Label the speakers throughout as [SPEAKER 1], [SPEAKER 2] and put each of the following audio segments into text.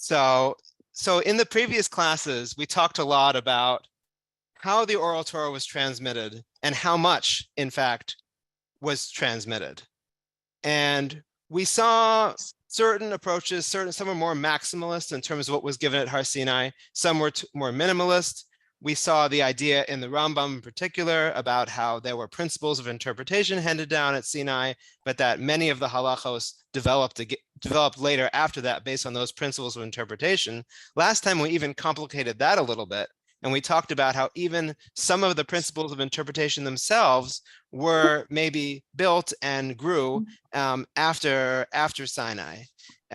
[SPEAKER 1] So, so in the previous classes, we talked a lot about how the oral Torah was transmitted and how much, in fact, was transmitted. And we saw certain approaches, some were more maximalist in terms of what was given at Har Sinai, some were more minimalist. We saw the idea in the Rambam in particular about how there were principles of interpretation handed down at Sinai, but that many of the halachos developed later after that based on those principles of interpretation. Last time we even complicated that a little bit, and we talked about how even some of the principles of interpretation themselves were maybe built and grew after Sinai.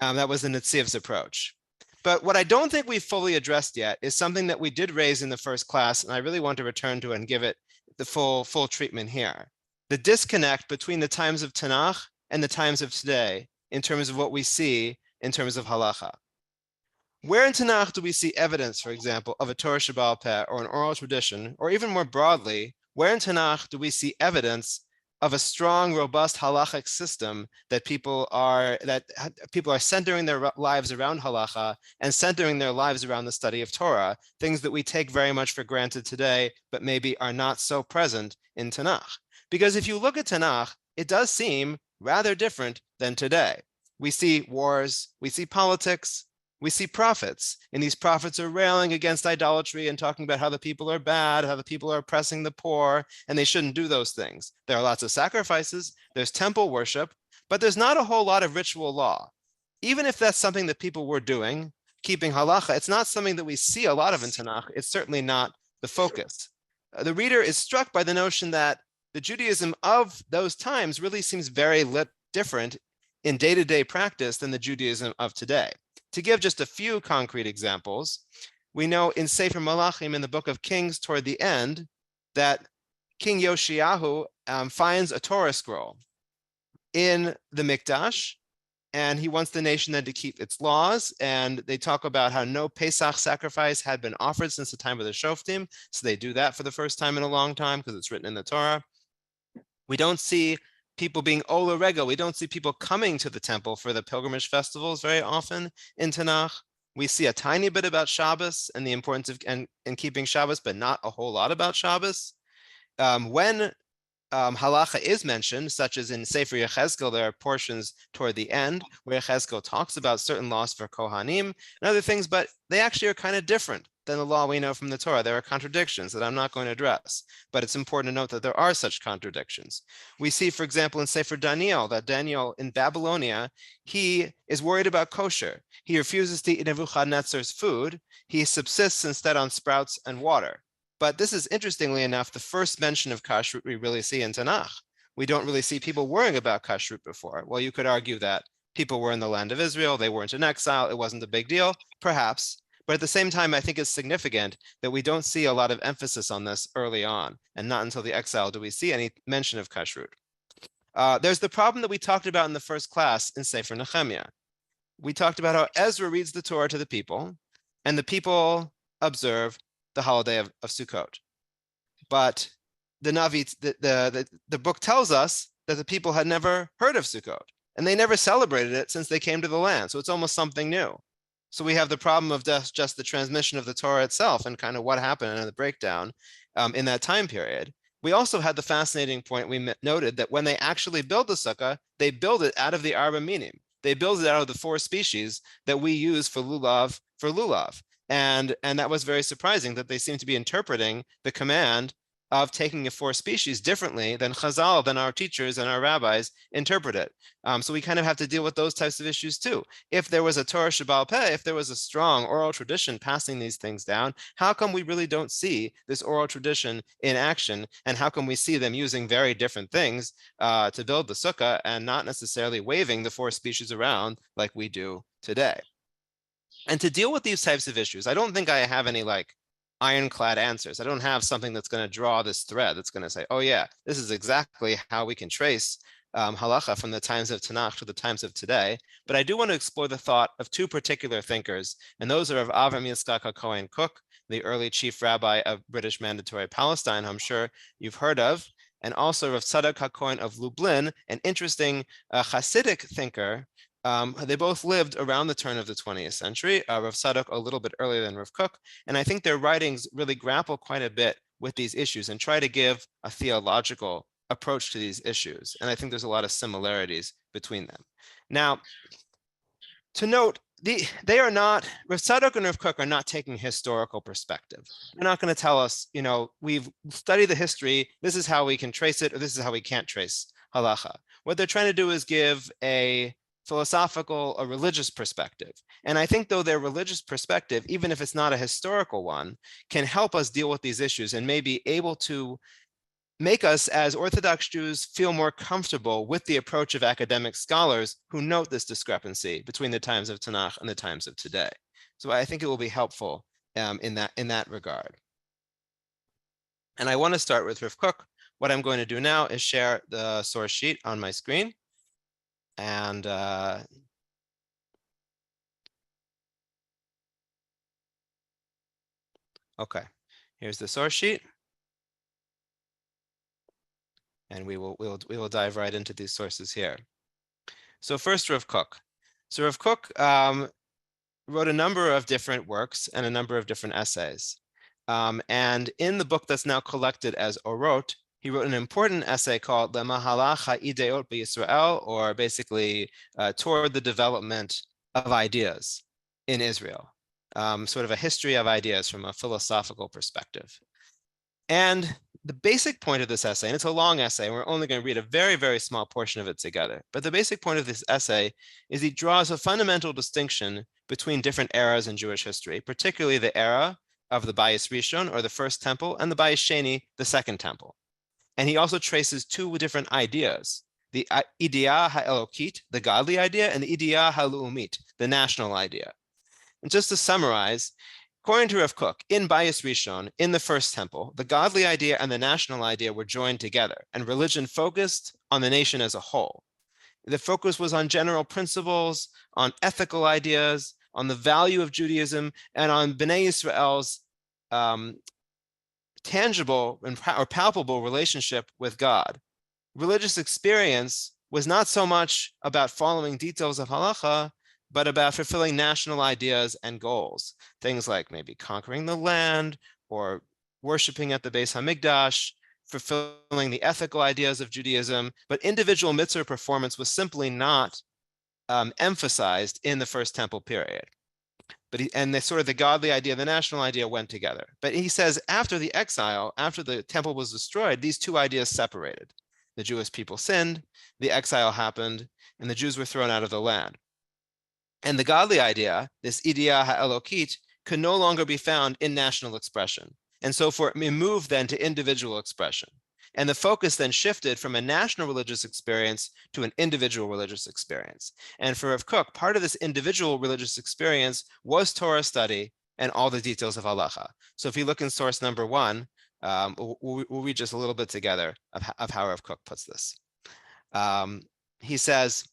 [SPEAKER 1] That was the Netziv's approach. But what I don't think we've fully addressed yet is something that we did raise in the first class, and I really want to return to and give it the full treatment here. The disconnect between the times of Tanach and the times of today in terms of what we see in terms of halacha. Where in Tanach do we see evidence, for example, of a Torah Shebaal Peh or an oral tradition, or even more broadly, where in Tanach do we see evidence of a strong, robust halachic system that people are centering their lives around halacha and centering their lives around the study of Torah, things that we take very much for granted today, but maybe are not so present in Tanach. Because if you look at Tanach, it does seem rather different than today. We see wars, we see politics, we see prophets, and these prophets are railing against idolatry and talking about how the people are bad, how the people are oppressing the poor, and they shouldn't do those things. There are lots of sacrifices, there's temple worship, but there's not a whole lot of ritual law. Even if that's something that people were doing, keeping halacha, it's not something that we see a lot of in Tanakh. It's certainly not the focus. The reader is struck by the notion that the Judaism of those times really seems very different in day-to-day practice than the Judaism of today. To give just a few concrete examples, we know in Sefer Malachim in the book of Kings toward the end that King Yoshiyahu finds a Torah scroll in the Mikdash, and he wants the nation then to keep its laws, and they talk about how no Pesach sacrifice had been offered since the time of the Shoftim, so they do that for the first time in a long time because it's written in the Torah. We don't see people being Ola Rega. We don't see people coming to the temple for the pilgrimage festivals very often in Tanakh. We see a tiny bit about Shabbos and the importance of and keeping Shabbos, but not a whole lot about Shabbos. When halacha is mentioned, such as in Sefer Yechezkel, there are portions toward the end where Yechezkel talks about certain laws for Kohanim and other things, but they actually are kind of different than the law we know from the Torah. There are contradictions that I'm not going to address, but it's important to note that there are such contradictions. We see, for example, in Sefer Daniel, that Daniel in Babylonia, he is worried about kosher. He refuses to eat Nebuchadnezzar's food. He subsists instead on sprouts and water. But this is, interestingly enough, the first mention of kashrut we really see in Tanakh. We don't really see people worrying about kashrut before. Well, you could argue that people were in the land of Israel, they weren't in exile, it wasn't a big deal, perhaps. But at the same time, I think it's significant that we don't see a lot of emphasis on this early on, and not until the exile do we see any mention of kashrut. There's the problem that we talked about in the first class in Sefer Nehemiah. We talked about how Ezra reads the Torah to the people, and the people observe the holiday of Sukkot. But the Navi, the book tells us that the people had never heard of Sukkot, and they never celebrated it since they came to the land. So it's almost something new. So we have the problem of just the transmission of the Torah itself and kind of what happened and the breakdown in that time period. We also had the fascinating point we noted that when they actually build the sukkah, they build it out of the Arba Minim. They build it out of the 4 species that we use for lulav. And that was very surprising that they seem to be interpreting the command of taking the 4 species differently than Chazal, than our teachers and our rabbis interpret it. So we kind of have to deal with those types of issues too. If there was a Torah Shebaal Peh, if there was a strong oral tradition passing these things down, how come we really don't see this oral tradition in action? And how come we see them using very different things to build the sukkah and not necessarily waving the 4 species around like we do today? And to deal with these types of issues, I don't think I have any ironclad answers. I don't have something that's going to draw this thread that's going to say, oh yeah, this is exactly how we can trace halacha from the times of Tanakh to the times of today. But I do want to explore the thought of 2 particular thinkers, and those are of Avram Yitzchak HaKohen Cook, the early chief rabbi of British Mandatory Palestine, who I'm sure you've heard of, and also of Tzadok HaKohen of Lublin, an interesting Hasidic thinker They both lived around the turn of the 20th century. Rav Tzadok a little bit earlier than Rav Kook, and I think their writings really grapple quite a bit with these issues and try to give a theological approach to these issues. And I think there's a lot of similarities between them. Now, to note, they are not, Rav Tzadok and Rav Kook are not taking historical perspective. They're not going to tell us, we've studied the history, this is how we can trace it, or this is how we can't trace halacha. What they're trying to do is give a philosophical, a religious perspective. And I think though their religious perspective, even if it's not a historical one, can help us deal with these issues and may be able to make us as Orthodox Jews feel more comfortable with the approach of academic scholars who note this discrepancy between the times of Tanakh and the times of today. So I think it will be helpful in that regard. And I want to start with Rav Kook. What I'm going to do now is share the source sheet on my screen. And okay, here's the source sheet. And we will dive right into these sources here. So first, Rav Kook. So Rav Kook wrote a number of different works and a number of different essays. And in the book that's now collected as Orot, he wrote an important essay called Halacha Ideot B'Yisrael, or basically toward the development of ideas in Israel, sort of a history of ideas from a philosophical perspective. And the basic point of this essay, and it's a long essay, and we're only going to read a very, very small portion of it together, but the basic point of this essay is he draws a fundamental distinction between different eras in Jewish history, particularly the era of the Bayis Rishon, or the first temple, and the Bayis Sheni, the second temple. And he also traces two different ideas, the idea ha'elokit, the godly idea, and the idea ha'lu'umit, the national idea. And just to summarize, according to Rav Kook, in Bayis Rishon, in the first temple, the godly idea and the national idea were joined together, and religion focused on the nation as a whole. The focus was on general principles, on ethical ideas, on the value of Judaism, and on Bnei Yisrael's tangible or palpable relationship with God. Religious experience was not so much about following details of halacha, but about fulfilling national ideas and goals. Things like maybe conquering the land or worshiping at the Beis Hamikdash, fulfilling the ethical ideas of Judaism, but individual mitzvah performance was simply not emphasized in the first temple period. And the sort of the godly idea, the national idea went together. But he says after the exile, after the temple was destroyed, these two ideas separated. The Jewish people sinned, the exile happened, and the Jews were thrown out of the land. And the godly idea, this idea ha'elokit, could no longer be found in national expression. And so it moved then to individual expression. And the focus then shifted from a national religious experience to an individual religious experience. And for Rav Kook, part of this individual religious experience was Torah study and all the details of halacha. So if you look in source number 1, we'll read just a little bit together of how Rav Kook puts this. He says,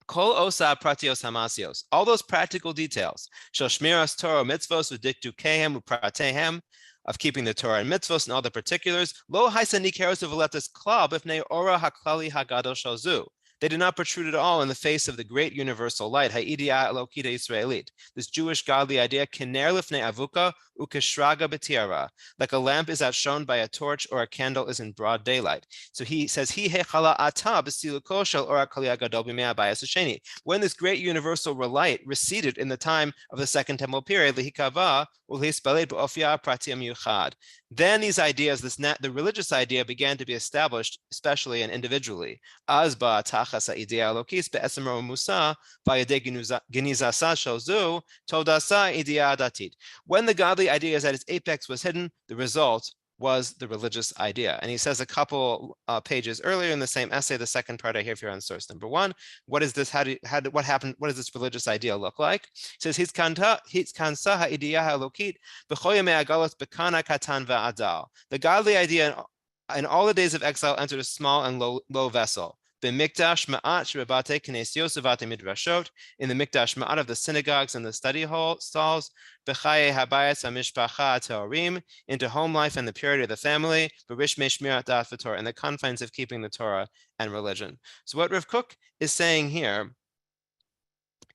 [SPEAKER 1] Kol osa pratios hamasios, all those practical details, shel shmiras Torah mitzvos v'dikdukehem u'pratehem, of keeping the Torah and mitzvos and all the particulars, lo haisa nikeros uvaletas klal b'fnei ora haklali hagadol shalzu. They did not protrude at all in the face of the great universal light, ha'idea elokita Israelit. This Jewish godly idea, kiner lifnei avuka ukeshraga b'tiara, like a lamp is outshone by a torch or a candle is in broad daylight. So he says, hi hechala ata b'siluko shel ora kali hagadol b'mei habayis hasheni. When this great universal light receded in the time of the Second Temple period, lihikava ulhispalet b'ofia pratim yuchad. Then these ideas, the religious idea, began to be established, especially and individually. As ba'atachas ha'idea elokis be'esem ro musa v'yadei genizasa shalzu todasa idea datit. When the godly idea at its apex was hidden, the result was the religious idea. And he says a couple pages earlier in the same essay, the second part I have here on source number 1. What is this? What happened? What does this religious idea look like? He says, the godly idea in all the days of exile entered a small and low vessel. In the Mikdash Ma'at of the synagogues and the study hall stalls, into home life and the purity of the family, in the confines of keeping the Torah and religion. So what Rav Kook is saying here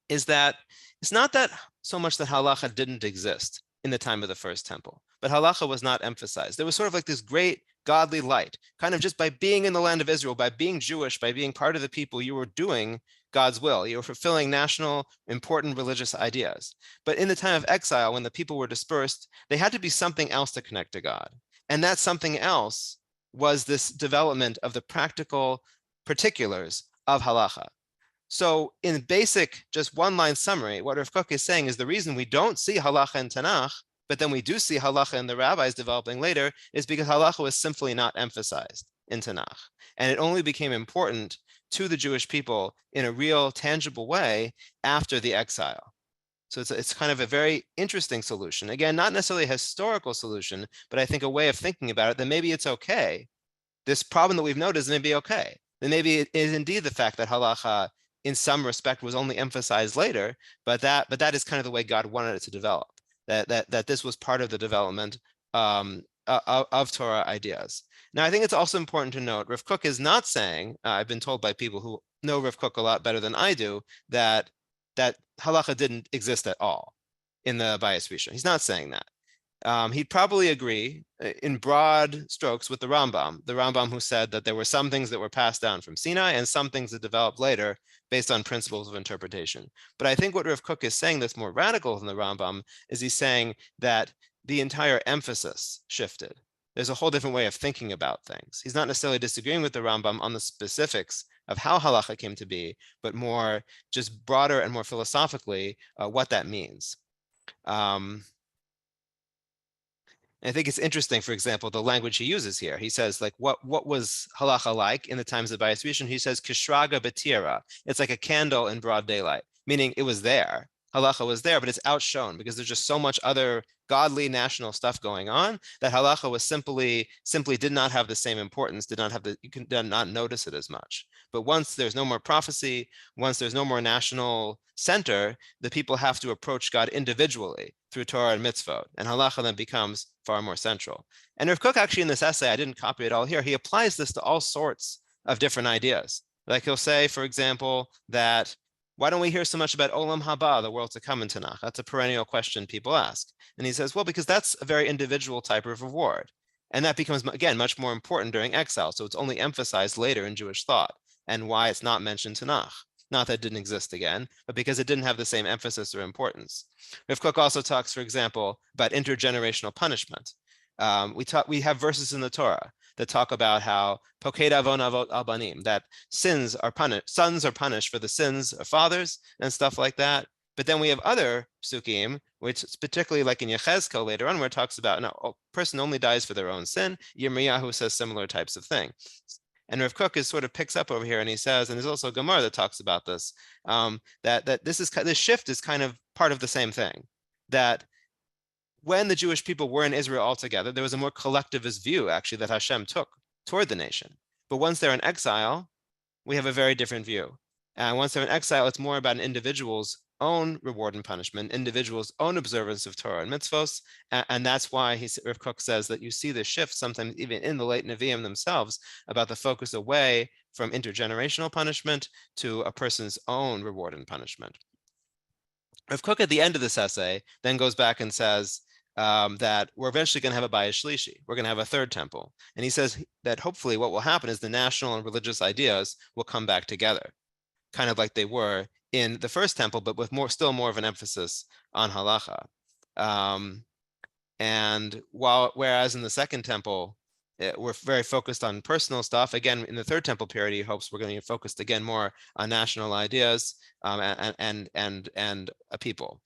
[SPEAKER 1] is that it's not that so much that halacha didn't exist in the time of the first temple, but halacha was not emphasized. There was sort of like this great godly light, kind of just by being in the land of Israel, by being Jewish, by being part of the people, you were doing God's will. You were fulfilling national, important religious ideas. But in the time of exile, when the people were dispersed, they had to be something else to connect to God. And that something else was this development of the practical particulars of halacha. So in basic, just one-line summary, what Rav Kook is saying is the reason we don't see halacha in Tanach, but then we do see halacha in the rabbis developing later, is because halacha was simply not emphasized in Tanach. And it only became important to the Jewish people in a real, tangible way after the exile. So it's kind of a very interesting solution. Again, not necessarily a historical solution, but I think a way of thinking about it, that maybe it's okay. This problem that we've noticed may be okay. Then maybe it is indeed the fact that halacha in some respect was only emphasized later, but that is kind of the way God wanted it to develop. That this was part of the development of Torah ideas. Now, I think it's also important to note, Rav Kook is not saying, I've been told by people who know Rav Kook a lot better than I do, that halacha didn't exist at all in the Bayis Rishon. He's not saying that. He'd probably agree in broad strokes with the Rambam who said that there were some things that were passed down from Sinai and some things that developed later based on principles of interpretation. But I think what Rav Kook is saying that's more radical than the Rambam is he's saying that the entire emphasis shifted. There's a whole different way of thinking about things. He's not necessarily disagreeing with the Rambam on the specifics of how halacha came to be, but more just broader and more philosophically what that means. I think it's interesting, for example, the language he uses here. He says, like, what was halacha like in the times of Bayis Rishon? He says, kishraga betira. It's like a candle in broad daylight, meaning it was there. Halacha was there, but it's outshone because there's just so much other godly national stuff going on that halacha was simply did not have the same importance, you did not notice it as much. But once there's no more prophecy, once there's no more national center, the people have to approach God individually through Torah and mitzvot, and halacha then becomes far more central. And Rav Kook actually in this essay, I didn't copy it all here, he applies this to all sorts of different ideas. Like he'll say, for example, that why don't we hear so much about Olam Haba, the world to come in Tanakh? That's a perennial question people ask. And he says, well, because that's a very individual type of reward. And that becomes, again, much more important during exile. So it's only emphasized later in Jewish thought, and why it's not mentioned Tanakh. Not that it didn't exist again, but because it didn't have the same emphasis or importance. Rav Kook also talks, for example, about intergenerational punishment. We have verses in the Torah that talk about how poked avon avot al banim, that sons are punished for the sins of fathers and stuff like that. But then we have other psukim, which is particularly like in Yechezkel later on, where it talks about a person only dies for their own sin. Yirmiyahu says similar types of thing. And Rav Kook is sort of picks up over here, and he says, and there's also Gemara that talks about this, that this shift is kind of part of the same thing. That when the Jewish people were in Israel altogether, there was a more collectivist view, actually, that Hashem took toward the nation. But once they're in exile, we have a very different view. And once they're in exile, it's more about an individual's own reward and punishment, individuals' own observance of Torah and mitzvos, and that's why Rav Kook says that you see this shift sometimes even in the late Nevi'im themselves about the focus away from intergenerational punishment to a person's own reward and punishment. Rav Kook at the end of this essay then goes back and says that we're eventually going to have a Bayis Shlishi. We're going to have a third temple. And he says that hopefully what will happen is the national and religious ideas will come back together, kind of like they were in the first temple, but with still more of an emphasis on halacha. And whereas in the second temple, we're very focused on personal stuff. Again, in the third temple period, he hopes we're going to be focused again more on national ideas and a people.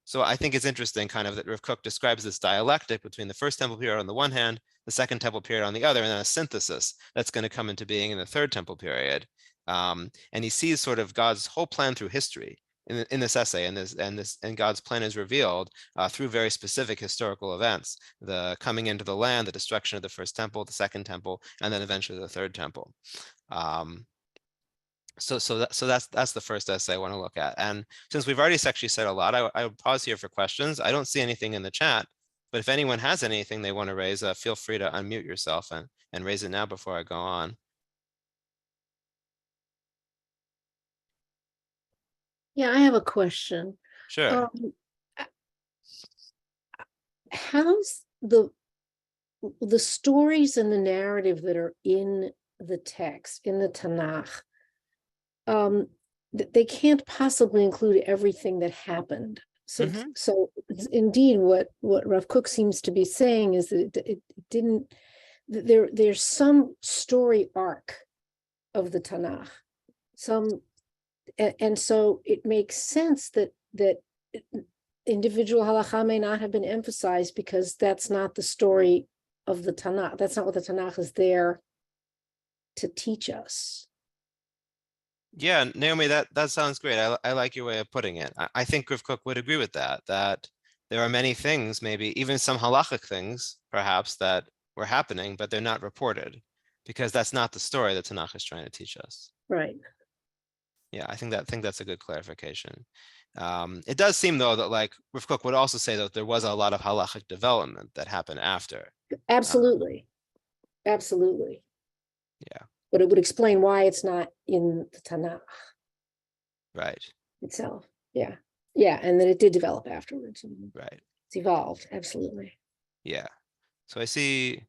[SPEAKER 1] So I think it's interesting kind of that Rav Kook describes this dialectic between the first temple period on the one hand, the second temple period on the other, and then a synthesis that's going to come into being in the third temple period. And he sees sort of God's whole plan through history in this essay, and God's plan is revealed through very specific historical events: the coming into the land, the destruction of the first temple, the second temple, and then eventually the third temple. So that's the first essay I want to look at. And since we've already actually said a lot, I would pause here for questions. I don't see anything in the chat, but if anyone has anything they want to raise, feel free to unmute yourself and raise it now before I go on.
[SPEAKER 2] Yeah, I have a question.
[SPEAKER 1] Sure.
[SPEAKER 2] How's the stories and the narrative that are in the text, in the Tanakh, they can't possibly include everything that happened. So,
[SPEAKER 1] Mm-hmm.
[SPEAKER 2] so indeed, what Rav Kook seems to be saying is that it didn't. There's some story arc of the Tanakh, and so it makes sense that individual halacha may not have been emphasized because that's not the story of the Tanakh. That's not what the Tanakh is there to teach us.
[SPEAKER 1] Yeah, Naomi, that sounds great. I like your way of putting it. I think Griff Cook would agree with that, that there are many things, maybe even some halachic things, perhaps, that were happening, but they're not reported because that's not the story that Tanakh is trying to teach us.
[SPEAKER 2] Right.
[SPEAKER 1] Yeah, I think that's a good clarification. It does seem though that like Rav Kook would also say that there was a lot of halachic development that happened after.
[SPEAKER 2] Absolutely. Absolutely.
[SPEAKER 1] Yeah,
[SPEAKER 2] But it would explain why it's not in the Tanakh
[SPEAKER 1] right,
[SPEAKER 2] itself. Yeah. Yeah. And then it did develop afterwards.
[SPEAKER 1] right.
[SPEAKER 2] It's evolved. Absolutely.
[SPEAKER 1] Yeah. So I see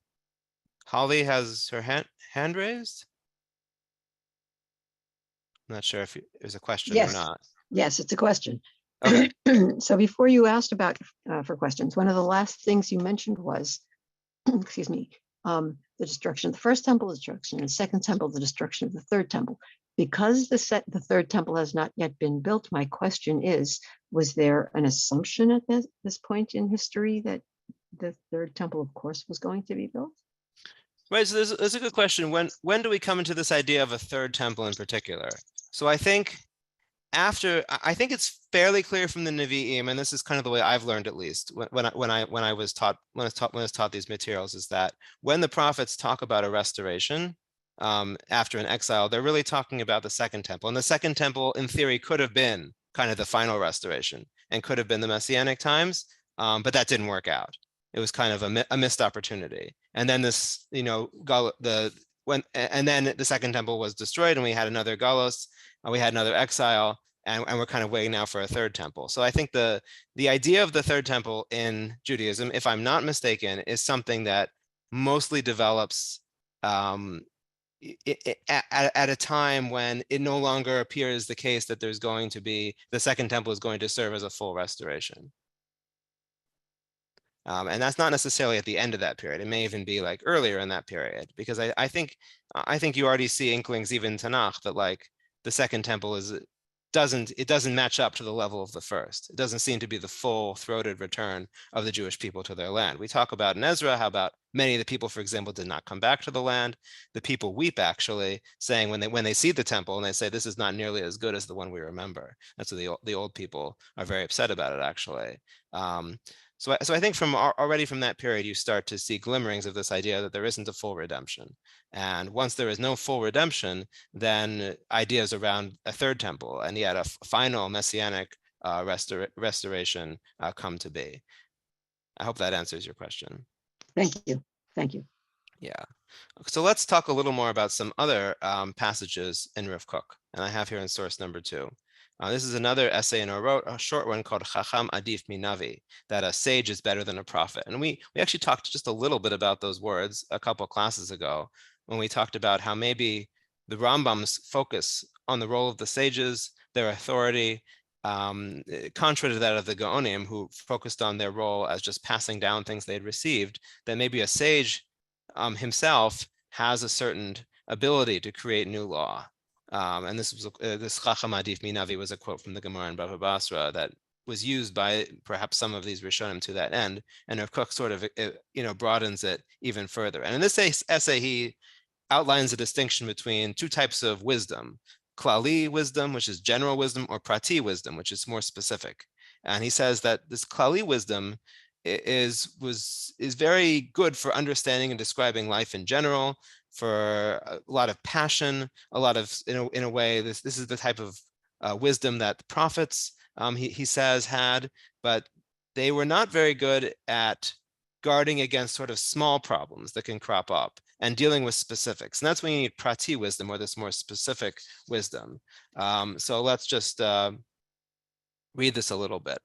[SPEAKER 1] Holly has her hand raised. I'm not sure if there's a question or
[SPEAKER 3] Yes,
[SPEAKER 1] not.
[SPEAKER 3] yes, it's a question.
[SPEAKER 1] Okay.
[SPEAKER 3] So before you asked about for questions, one of the last things you mentioned was, excuse me, the destruction of the first temple, the destruction of the second temple, the destruction of the third temple. Because the third temple has not yet been built, my question is, was there an assumption at this point in history that the third temple, of course, was going to be built?
[SPEAKER 1] Right. So there's a good question. When do we come into this idea of a third temple in particular? So I think it's fairly clear from the Nevi'im, and this is kind of the way I've learned at least when I was taught these materials, is that when the prophets talk about a restoration after an exile, they're really talking about the second temple. And the second temple, in theory, could have been kind of the final restoration and could have been the Messianic times, but that didn't work out. It was kind of a missed opportunity. And then this, and then the second temple was destroyed, and we had another Galos, we had another exile, and we're kind of waiting now for a third temple. So I think the idea of the third temple in Judaism, if I'm not mistaken, is something that mostly develops at a time when it no longer appears the case that there's going to be, the second temple is going to serve as a full restoration. And that's not necessarily at the end of that period. It may even be like earlier in that period, because I think you already see inklings even in Tanakh that like the second temple doesn't match up to the level of the first. It doesn't seem to be the full-throated return of the Jewish people to their land. We talk about in Ezra how about many of the people, for example, did not come back to the land. The people weep, actually, saying when they see the temple and they say this is not nearly as good as the one we remember. That's what the old people are very upset about it, actually. So I think already from that period, you start to see glimmerings of this idea that there isn't a full redemption. And once there is no full redemption, then ideas around a third temple and yet a final messianic restoration come to be. I hope that answers your question.
[SPEAKER 3] Thank you. Thank you.
[SPEAKER 1] Yeah. So let's talk a little more about some other passages in Rav Kook. And I have here in source number 2. This is another essay in a short one called Chacham Adif Minavi, that a sage is better than a prophet. And we actually talked just a little bit about those words a couple classes ago when we talked about how maybe the Rambam's focus on the role of the sages, their authority, contrary to that of the Gaonim, who focused on their role as just passing down things they'd received, that maybe a sage himself has a certain ability to create new law. And this Chacham Adif Minavi was a quote from the Gemara in Bava Basra that was used by perhaps some of these Rishonim to that end. And Rav Kook sort of broadens it even further. And in this essay, he outlines a distinction between two types of wisdom: klali wisdom, which is general wisdom, or prati wisdom, which is more specific. And he says that this klali wisdom is very good for understanding and describing life in general, for a lot of passion, a lot of, in a way, this is the type of wisdom that the prophets, he says, had, but they were not very good at guarding against sort of small problems that can crop up and dealing with specifics. And that's when you need prati wisdom, or this more specific wisdom. So let's just read this a little bit.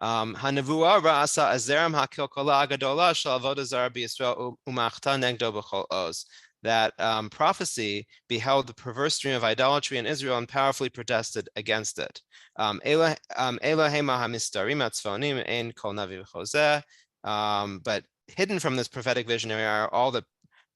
[SPEAKER 1] Hanavua ra'asa azerem hakilkola agadola shel avodah zarah b'Yisrael umachta negdo b'chol oz. That prophecy beheld the perverse stream of idolatry in Israel and powerfully protested against it. But hidden from this prophetic visionary are all the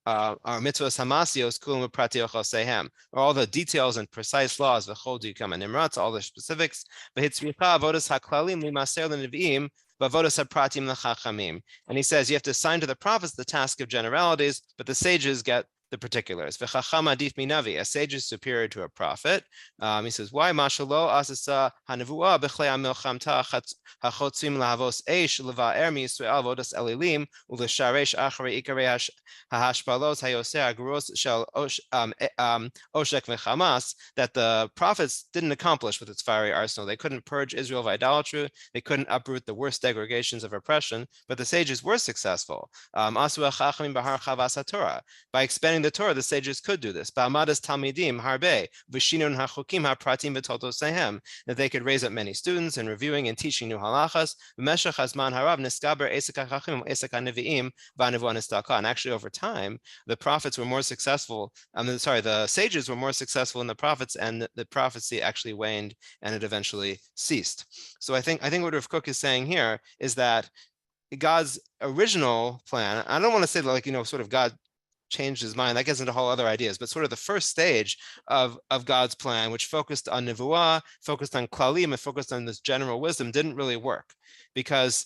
[SPEAKER 1] our mitzvahs hamasios kulam pratio chosehem, or all the details and precise laws, v'chol dikam and nimratz, all the specifics. V'hitzricha avodas haklalim limaser l'neviim, v'avodas hapratim l'chachamim. And he says you have to assign to the prophets the task of generalities, but the sages get the particulars. V'chacham adif minavi, a sage is superior to a prophet. He says, why? Mashalo asasa hanavua b'chlei amilchamta hachotzim lahavos eish leva'er miYisrael vodas elilim u'lesharesh acharei ikarei hahashpalos hayoser agros shel oshek v'chamas, that the prophets didn't accomplish with its fiery arsenal. They couldn't purge Israel of idolatry. They couldn't uproot the worst degregations of oppression, but the sages were successful. Asu hachachamim b'har chavas haTorah. By expanding the Torah, the sages could do this. Ba'amadas talmidim harbe v'shinun hachukim hapratim v'toldosehem, that they could raise up many students and reviewing and teaching new halachas. V'meshach hazman harav niskaber esek hachachim esek haneviim v'anevuah nistalka. And actually, over time, the prophets were more successful. The sages were more successful in the prophets, and the prophecy actually waned, and it eventually ceased. So I think what Rav Kook is saying here is that God's original plan, I don't want to say sort of God changed his mind, that gets into whole other ideas, but sort of the first stage of God's plan, which focused on nevuah, focused on klalim, and focused on this general wisdom, didn't really work, because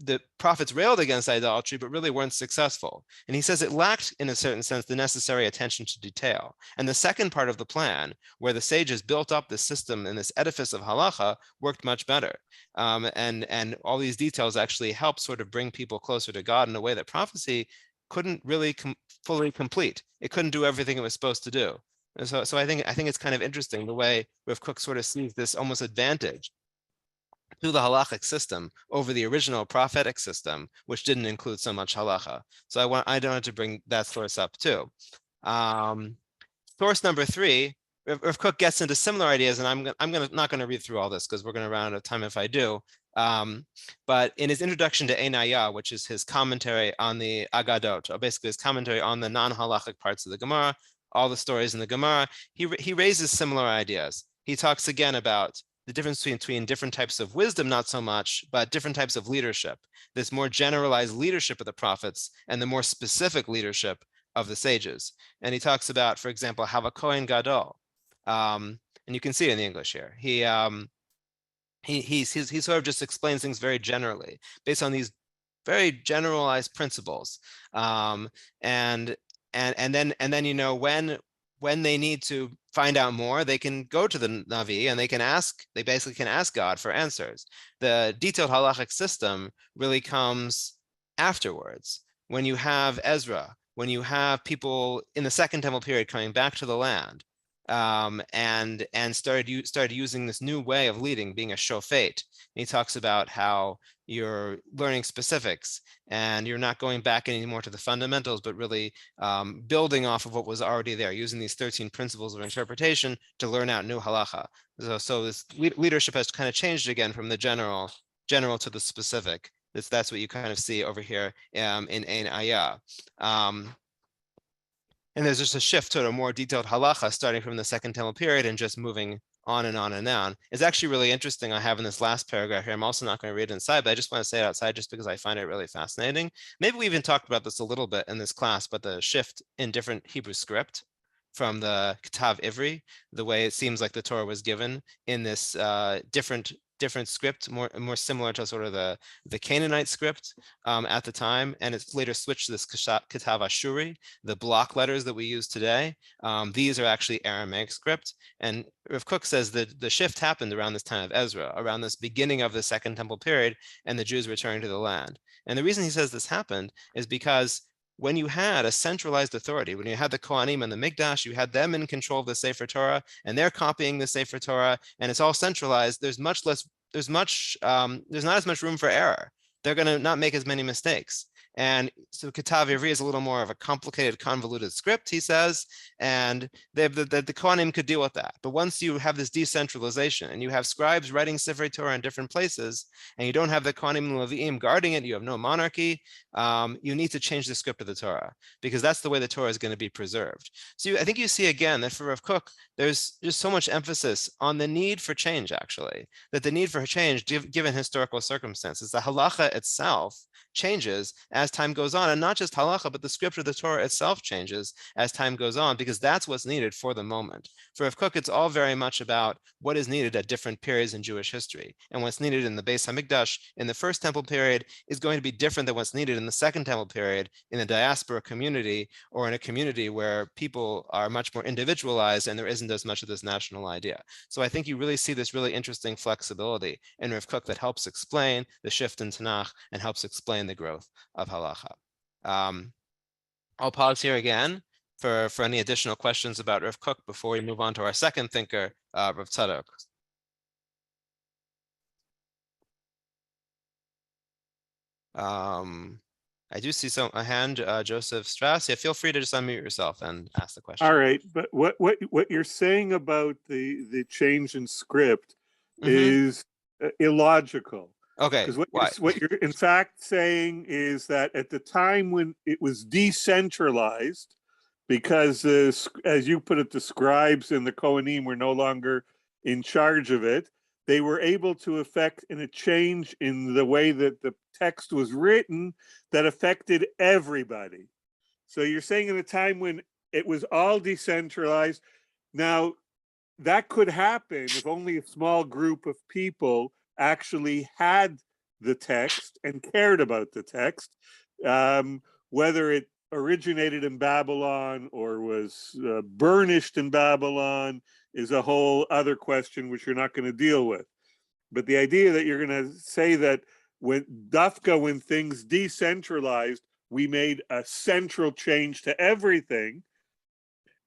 [SPEAKER 1] the prophets railed against idolatry, but really weren't successful. And he says it lacked, in a certain sense, the necessary attention to detail. And the second part of the plan, where the sages built up this system and this edifice of halacha, worked much better. And all these details actually help sort of bring people closer to God in a way that prophecy couldn't really fully complete. It couldn't do everything it was supposed to do. And so I think it's kind of interesting the way Rav Kook sort of sees this almost advantage through the halachic system over the original prophetic system, which didn't include so much halacha. So I wanted to bring that source up too. Source number 3, Rav Kook gets into similar ideas, and I'm not going to read through all this because we're going to run out of time if I do. But in his introduction to Einaya, which is his commentary on the Agadot, or basically his commentary on the non-halachic parts of the Gemara, all the stories in the Gemara, he raises similar ideas. He talks again about the difference between different types of wisdom, not so much, but different types of leadership. This more generalized leadership of the prophets and the more specific leadership of the sages. And he talks about, for example, Havakohen Gadol. And you can see it in the English here. He sort of just explains things very generally based on these very generalized principles. And then when they need to find out more, they can go to the Navi and they basically can ask God for answers. The detailed halachic system really comes afterwards. When you have Ezra, when you have people in the Second Temple period coming back to the land, and started using this new way of leading, being a shofet. He talks about how you're learning specifics and you're not going back anymore to the fundamentals, but really building off of what was already there, using these 13 principles of interpretation to learn out new halacha. So this leadership has kind of changed again from the general to the specific. That's what you kind of see over here in Ein Ayah. And there's just a shift to a more detailed halacha starting from the Second Temple period and just moving on and on and on. It's actually really interesting. I have in this last paragraph here, I'm also not going to read it inside, but I just want to say it outside just because I find it really fascinating. Maybe we even talked about this a little bit in this class, but the shift in different Hebrew script from the Ketav Ivri, the way it seems like the Torah was given in this different script, more similar to sort of the Canaanite script at the time, and it's later switched to this Ketav Ashuri, the block letters that we use today. These are actually Aramaic script, and Rav Kook says that the shift happened around this time of Ezra, around this beginning of the Second Temple period, and the Jews returning to the land. And the reason he says this happened is because when you had a centralized authority, when you had the Kohanim and the Mikdash, you had them in control of the Sefer Torah, and they're copying the Sefer Torah, and it's all centralized. There's not as much room for error. They're going to not make as many mistakes. And so Ketav Ivri is a little more of a complicated, convoluted script, he says, and the Kohanim could deal with that. But once you have this decentralization and you have scribes writing Sefer Torah in different places, and you don't have the Kohanim and Leviim guarding it, you have no monarchy, you need to change the script of the Torah, because that's the way the Torah is going to be preserved. So I think you see again that for Rav Kook, there's just so much emphasis on the need for change, actually, that the need for change, given historical circumstances, the halacha itself changes as time goes on, and not just halacha, but the script of the Torah itself changes as time goes on, because that's what's needed for the moment. For Rav Kook, it's all very much about what is needed at different periods in Jewish history, and what's needed in the Beis Hamikdash in the first temple period is going to be different than what's needed in the second temple period in a diaspora community, or in a community where people are much more individualized and there isn't as much of this national idea. So I think you really see this really interesting flexibility in Rav Kook that helps explain the shift in Tanach and helps explain the growth of halacha. I'll pause here again for any additional questions about Rav Kook before we move on to our second thinker, Rav Tzadok. I do see a hand, Joseph Strauss. Yeah, feel free to just unmute yourself and ask the question.
[SPEAKER 4] All right, but what you're saying about the change in script is illogical.
[SPEAKER 1] Okay,
[SPEAKER 4] because what you're in fact saying is that at the time when it was decentralized, because as you put it, the scribes and the Kohanim were no longer in charge of it, they were able to effect a change in the way that the text was written that affected everybody. So you're saying in a time when it was all decentralized, now that could happen if only a small group of people actually had the text and cared about the text, whether it originated in Babylon or was burnished in Babylon is a whole other question, which you're not going to deal with. But the idea that you're going to say that when things decentralized, we made a central change to everything.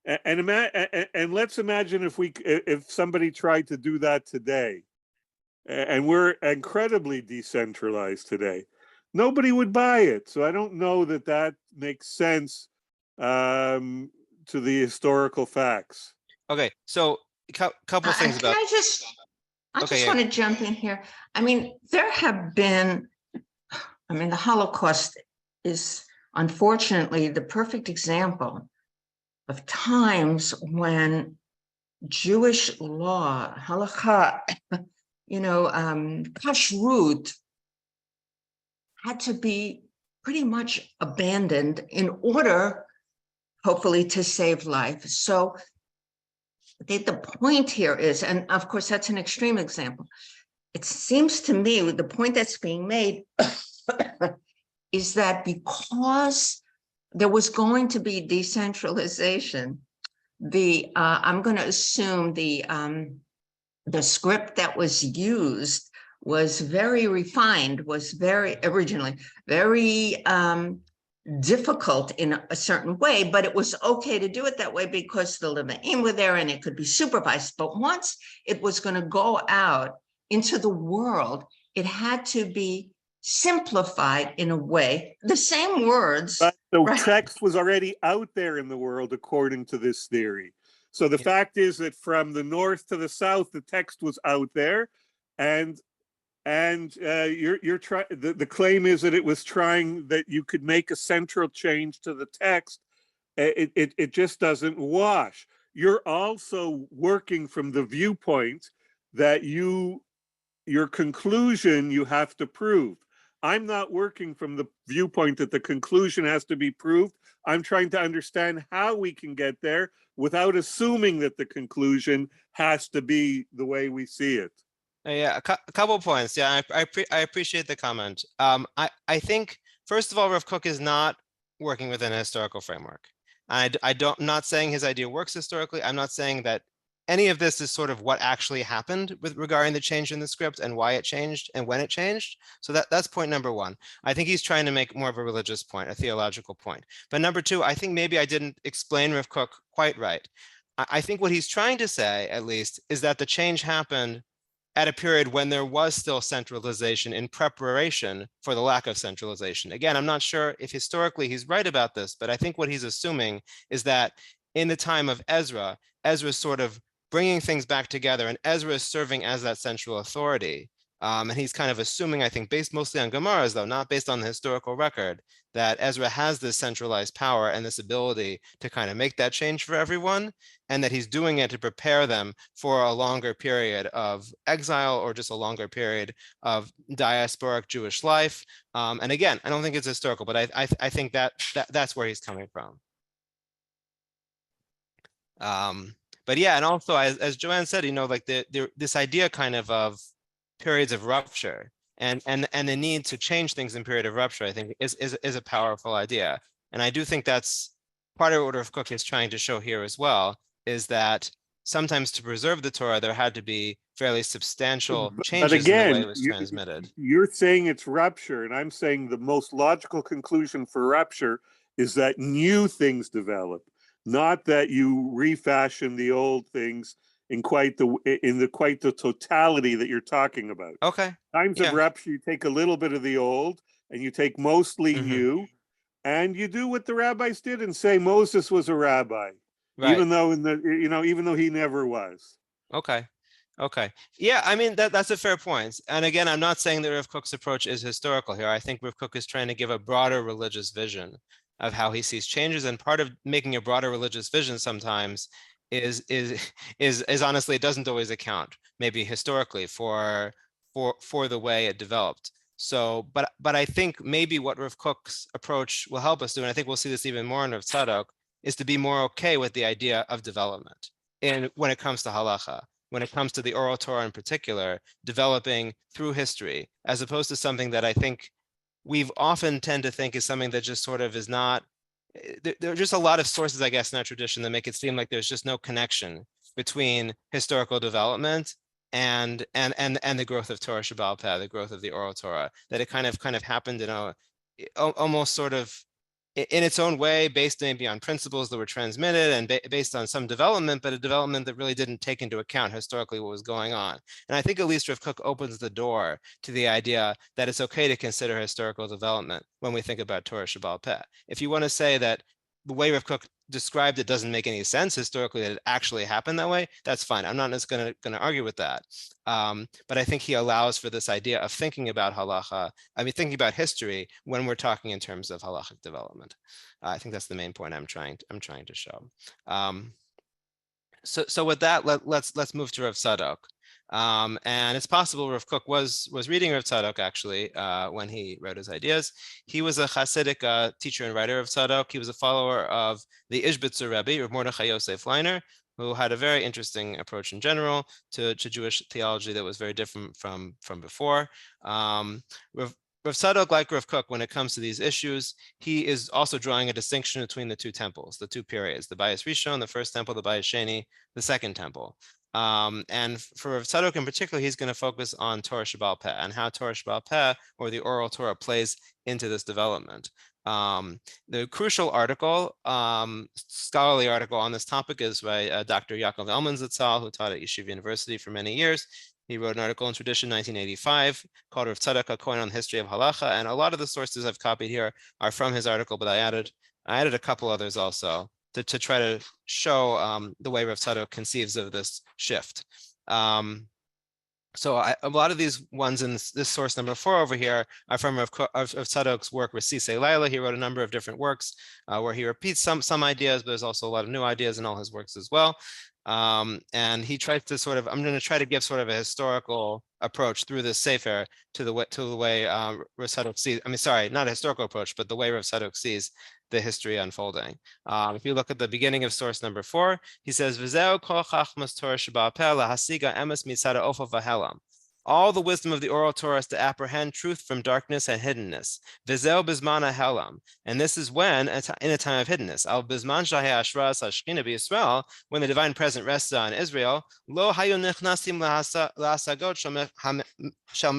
[SPEAKER 4] And let's imagine if somebody tried to do that today, and we're incredibly decentralized today, nobody would buy it. So I don't know that makes sense to the historical facts.
[SPEAKER 1] Okay, so a couple things about.
[SPEAKER 5] I just want to jump in here. I mean, there have been, the Holocaust is unfortunately the perfect example of times when Jewish law, Halacha, kashrut, had to be pretty much abandoned in order, hopefully, to save life. So the point here is, and of course, that's an extreme example. It seems to me the point that's being made is that because there was going to be decentralization, I'm going to assume the script that was used was very refined, was very originally very difficult in a certain way, but it was okay to do it that way because the Levi'im were there and it could be supervised. But once it was going to go out into the world, it had to be simplified in a way, the same words.
[SPEAKER 4] But the text was already out there in the world, according to this theory. So the fact is that from the north to the south, the text was out there, and the claim is that it was trying that you could make a central change to the text. It just doesn't wash. You're also working from the viewpoint that your conclusion you have to prove. I'm not working from the viewpoint that the conclusion has to be proved. I'm trying to understand how we can get there without assuming that the conclusion has to be the way we see it.
[SPEAKER 1] Yeah, a couple of points. Yeah, I appreciate the comment. I think, first of all, Rav Kook is not working within a historical framework. I'm not saying his idea works historically. I'm not saying that any of this is sort of what actually happened with regarding the change in the script and why it changed and when it changed. So that's point number one. I think he's trying to make more of a religious point, a theological point. But number two, I think maybe I didn't explain Rav Kook quite right. I think what he's trying to say, at least, is that the change happened at a period when there was still centralization in preparation for the lack of centralization. Again, I'm not sure if historically he's right about this, but I think what he's assuming is that in the time of Ezra, Ezra's sort of bringing things back together, and Ezra is serving as that central authority. And he's kind of assuming, I think, based mostly on Gemaras, though, not based on the historical record, that Ezra has this centralized power and this ability to kind of make that change for everyone, and that he's doing it to prepare them for a longer period of exile or just a longer period of diasporic Jewish life. And again, I don't think it's historical, but I think that's where he's coming from. But yeah, and also as Joanne said, like this idea kind of periods of rupture and the need to change things in period of rupture, I think is a powerful idea. And I do think that's part of what Rav Kook is trying to show here as well, is that sometimes to preserve the Torah, there had to be fairly substantial changes in the way it was transmitted.
[SPEAKER 4] You're saying it's rupture, and I'm saying the most logical conclusion for rupture is that new things develop, not that you refashion the old things in quite the totality that you're talking about.
[SPEAKER 1] Okay.
[SPEAKER 4] Times of rupture, you take a little bit of the old and you take mostly new, and you do what the rabbis did and say Moses was a rabbi, right, even though even though he never was.
[SPEAKER 1] Okay. Yeah, I mean that's a fair point. And again, I'm not saying that Rav Kook's approach is historical here. I think Rav Kook is trying to give a broader religious vision of how he sees changes, and part of making a broader religious vision sometimes is honestly, it doesn't always account maybe historically for the way it developed. So, but I think maybe what Rav Kook's approach will help us do, and I think we'll see this even more in Rav Tzadok, is to be more okay with the idea of development when it comes to halacha, when it comes to the oral Torah in particular, developing through history, as opposed to something that I think we've often tend to think is something that just sort of is not. There are just a lot of sources, I guess, in our tradition that make it seem like there's just no connection between historical development and the growth of Torah Shebaal Peh, the growth of the oral Torah. That it kind of happened in almost sort of in its own way, based maybe on principles that were transmitted and based on some development, but a development that really didn't take into account historically what was going on. And I think at least Rav Kook opens the door to the idea that it's okay to consider historical development when we think about Torah Shebaal Peh. If you want to say that the way Rav Kook described it doesn't make any sense historically, that it actually happened that way, that's fine. I'm not just going to argue with that. But I think he allows for this idea of thinking about halacha, thinking about history when we're talking in terms of halachic development. I think that's the main point I'm trying to show. So with that, let's move to Rav Tzadok. And it's possible Rav Kook was reading Rav Tzadok actually when he wrote his ideas. He was a Hasidic teacher and writer of Tzadok. He was a follower of the Ishbitzer Rebbe, Rav Mordechai Yosef Leiner, who had a very interesting approach in general to Jewish theology that was very different from before. Rav Tzadok, like Rav Kook, when it comes to these issues, he is also drawing a distinction between the two temples, the two periods, the Bayis Rishon, the first temple, the Bayis Sheni, the second temple. And for Rav Tzadok in particular, he's going to focus on Torah Shebaal Peh and how Torah Shebaal Peh, or the oral Torah, plays into this development. The crucial article, scholarly article on this topic is by Dr. Yaakov Elman Zatzal, who taught at Yeshiva University for many years. He wrote an article in Tradition 1985 called Rav Tzadok, a Coin on the History of Halacha, and a lot of the sources I've copied here are from his article, but I added a couple others also to try to show the way Rav Tzadok conceives of this shift. So a lot of these ones in this source number 4 over here are from Rav Tzadok's work with Sisei Laila. He wrote a number of different works where he repeats some ideas, but there's also a lot of new ideas in all his works as well. And he tries to I'm going to try to give sort of a historical approach through this sefer to the way Rav Tzadok sees. Not a historical approach, but the way Rav Tzadok sees the history unfolding. If you look at the beginning of source number 4, he says, "V'zeu kol chachmas Torah Shebaal Peh lahasiga emes mitzad ha'ofa v'helam." All the wisdom of the oral Torah is to apprehend truth from darkness and hiddenness. V'zeu bizman ha'helam, and this is when, in a time of hiddenness, al bizman shahei hashras hashchina b'Yisrael, when the divine presence rests on Israel, lo hayu nichnasim lahasagot shel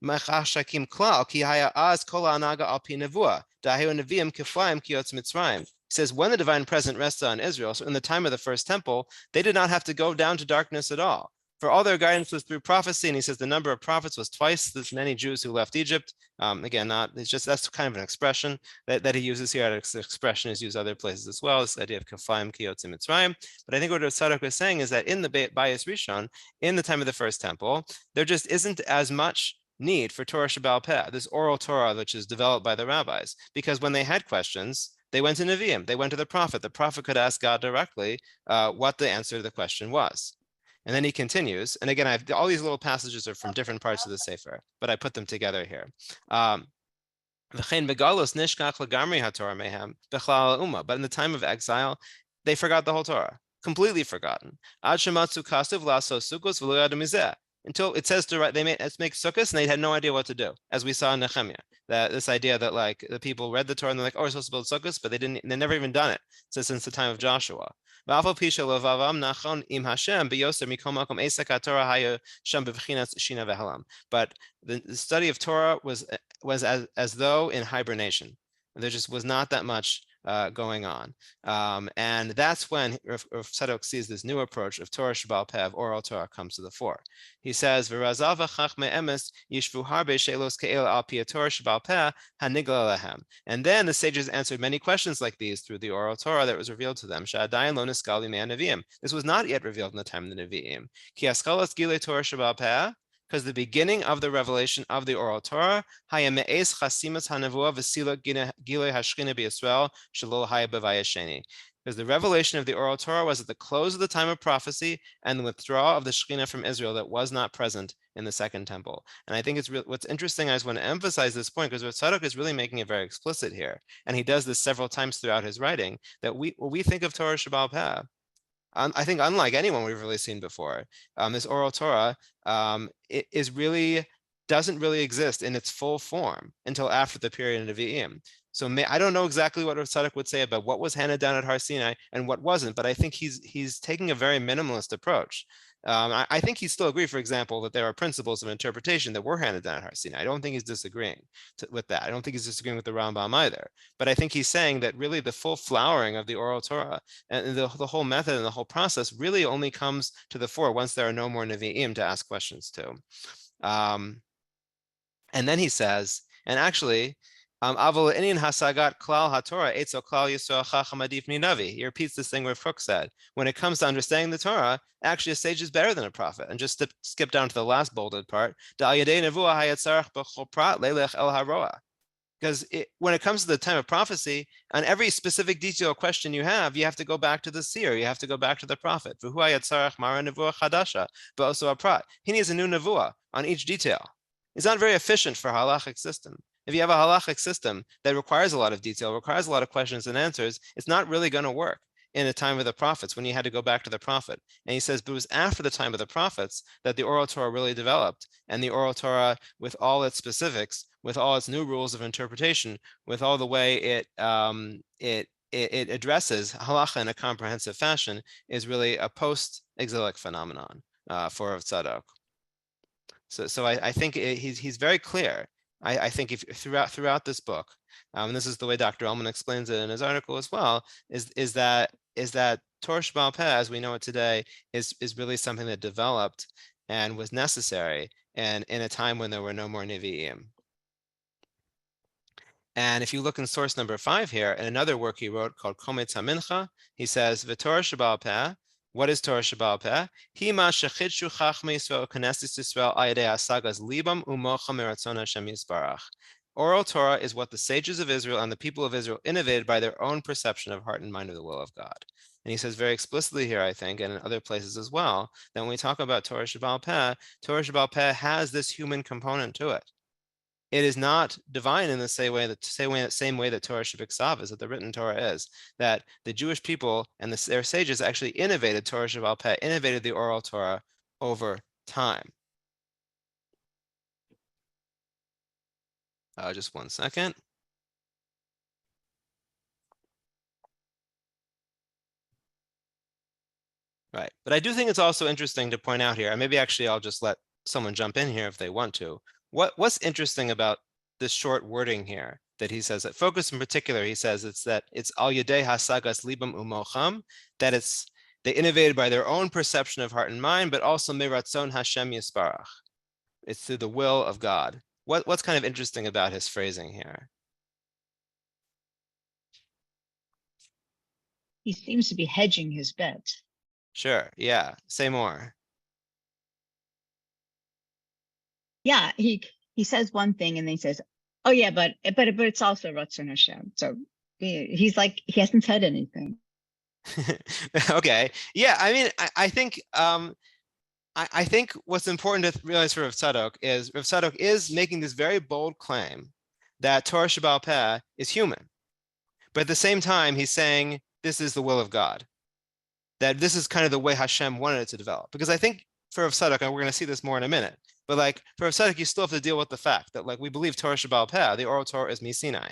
[SPEAKER 1] mechashakim klal ki haya az kol ha'anaga al pi nevuah dahiu neviim kiflayim ki yotz Mitzrayim. He says, when the divine presence rests on Israel, so in the time of the first temple, they did not have to go down to darkness at all. For all their guidance was through prophecy, and he says the number of prophets was twice as many Jews who left Egypt. Again, it's just that's kind of an expression that he uses here. This expression is used other places as well. This idea of kafayim kiyotzim mitzrayim. But I think what Tzadok is saying is that in the Bayis Rishon, in the time of the first temple, there just isn't as much need for Torah Sheba'al Peh, this oral Torah which is developed by the rabbis, because when they had questions, they went to Nevi'im, they went to the prophet. The prophet could ask God directly what the answer to the question was. And then he continues, and again, all these little passages are from different parts of the Sefer, but I put them together here. But in the time of exile, they forgot the whole Torah, completely forgotten. Until it says to write, let's make sukkahs, and they had no idea what to do, as we saw in Nehemiah. That this idea that like the people read the Torah and they're like, oh, we're supposed to build sukkahs, but they never even done it since the time of Joshua. But the study of Torah was as though in hibernation. There just was not that much going on. And that's when Rav Tzadok sees this new approach of Torah Sheba'al Peh, of oral Torah, comes to the fore. He says, and then the sages answered many questions like these through the oral Torah that was revealed to them. This was not yet revealed in the time of the Nevi'im. Because the beginning of the revelation of the oral Torah, because the revelation of the oral Torah was at the close of the time of prophecy and the withdrawal of the Shekhinah from Israel that was not present in the second temple. And I think it's what's interesting. I just want to emphasize this point because Tzadok is really making it very explicit here, and he does this several times throughout his writing. That when we think of Torah Sheba'al Peh, I think unlike anyone we've really seen before, this oral Torah doesn't really exist in its full form until after the period of Nevi'im. So I don't know exactly what Rav Tzadok would say about what was handed down at Har Sinai and what wasn't, but I think he's taking a very minimalist approach. I think he still agrees, for example, that there are principles of interpretation that were handed down at Har Sinai. I don't think he's disagreeing with that. I don't think he's disagreeing with the Rambam either. But I think he's saying that really the full flowering of the oral Torah and the whole method and the whole process really only comes to the fore once there are no more Nevi'im to ask questions to. And then he says, and actually, he repeats this thing where Fuchs said, when it comes to understanding the Torah, actually a sage is better than a prophet. And just skip down to the last bolded part. Because when it comes to the time of prophecy, on every specific detail question you have to go back to the seer, you have to go back to the prophet. He needs a new nevuah on each detail. It's not very efficient for a halachic system. If you have a halachic system that requires a lot of detail, requires a lot of questions and answers, it's not really going to work in the time of the prophets when you had to go back to the prophet. And he says, but it was after the time of the prophets that the oral Torah really developed, and the oral Torah, with all its specifics, with all its new rules of interpretation, with all the way it addresses halacha in a comprehensive fashion, is really a post-exilic phenomenon for Rav Tzadok. So I think he's very clear. I think if throughout this book, and this is the way Dr. Ullman explains it in his article as well, is that Torah Sheba'al Peh, as we know it today, is really something that developed and was necessary, and in a time when there were no more Nevi'im. And if you look in source number 5 here, in another work he wrote called Kometz HaMincha, he says, "V'Torah Sheba'al Peh." What is Torah Sheba'al Peh? Hima shechidshu chachmei Yisrael knesset Yisrael ayadei asagas libam umocha meratzon Hashem Yisbarach. Oral Torah is what the sages of Israel and the people of Israel innovated by their own perception of heart and mind of the will of God. And he says very explicitly here, I think, and in other places as well, that when we talk about Torah Sheba'al Peh has this human component to it. It is not divine in the same way that Torah Shebiksav is, that the written Torah is. That the Jewish people and their sages actually innovated Torah Sheba'al Peh, innovated the oral Torah over time. Just one second. Right, but I do think it's also interesting to point out here, and maybe actually I'll just let someone jump in here if they want to. What's interesting about this short wording here that he says, that focus in particular, he says it's al yedei hasagas libam umocham, that They innovated by their own perception of heart and mind, but also meratzon Hashem yisbarach. It's through the will of God. What's kind of interesting about his phrasing here?
[SPEAKER 6] He seems to be hedging his bets.
[SPEAKER 1] Sure. Yeah. Say more.
[SPEAKER 6] Yeah, he says one thing and then he says, "Oh yeah, but it's also Ratzon Hashem." So he's like, he hasn't said anything.
[SPEAKER 1] Okay. Yeah. I mean, I think I think what's important to realize for Rav Tzadok is making this very bold claim that Torah Sheba'al Peh is human, but at the same time he's saying this is the will of God, that this is kind of the way Hashem wanted it to develop. Because I think for Rav Tzadok, and we're going to see this more in a minute, but like for Rav Tzadok, you still have to deal with the fact that like we believe Torah Sheba'al Peh, the oral Torah is Sinai,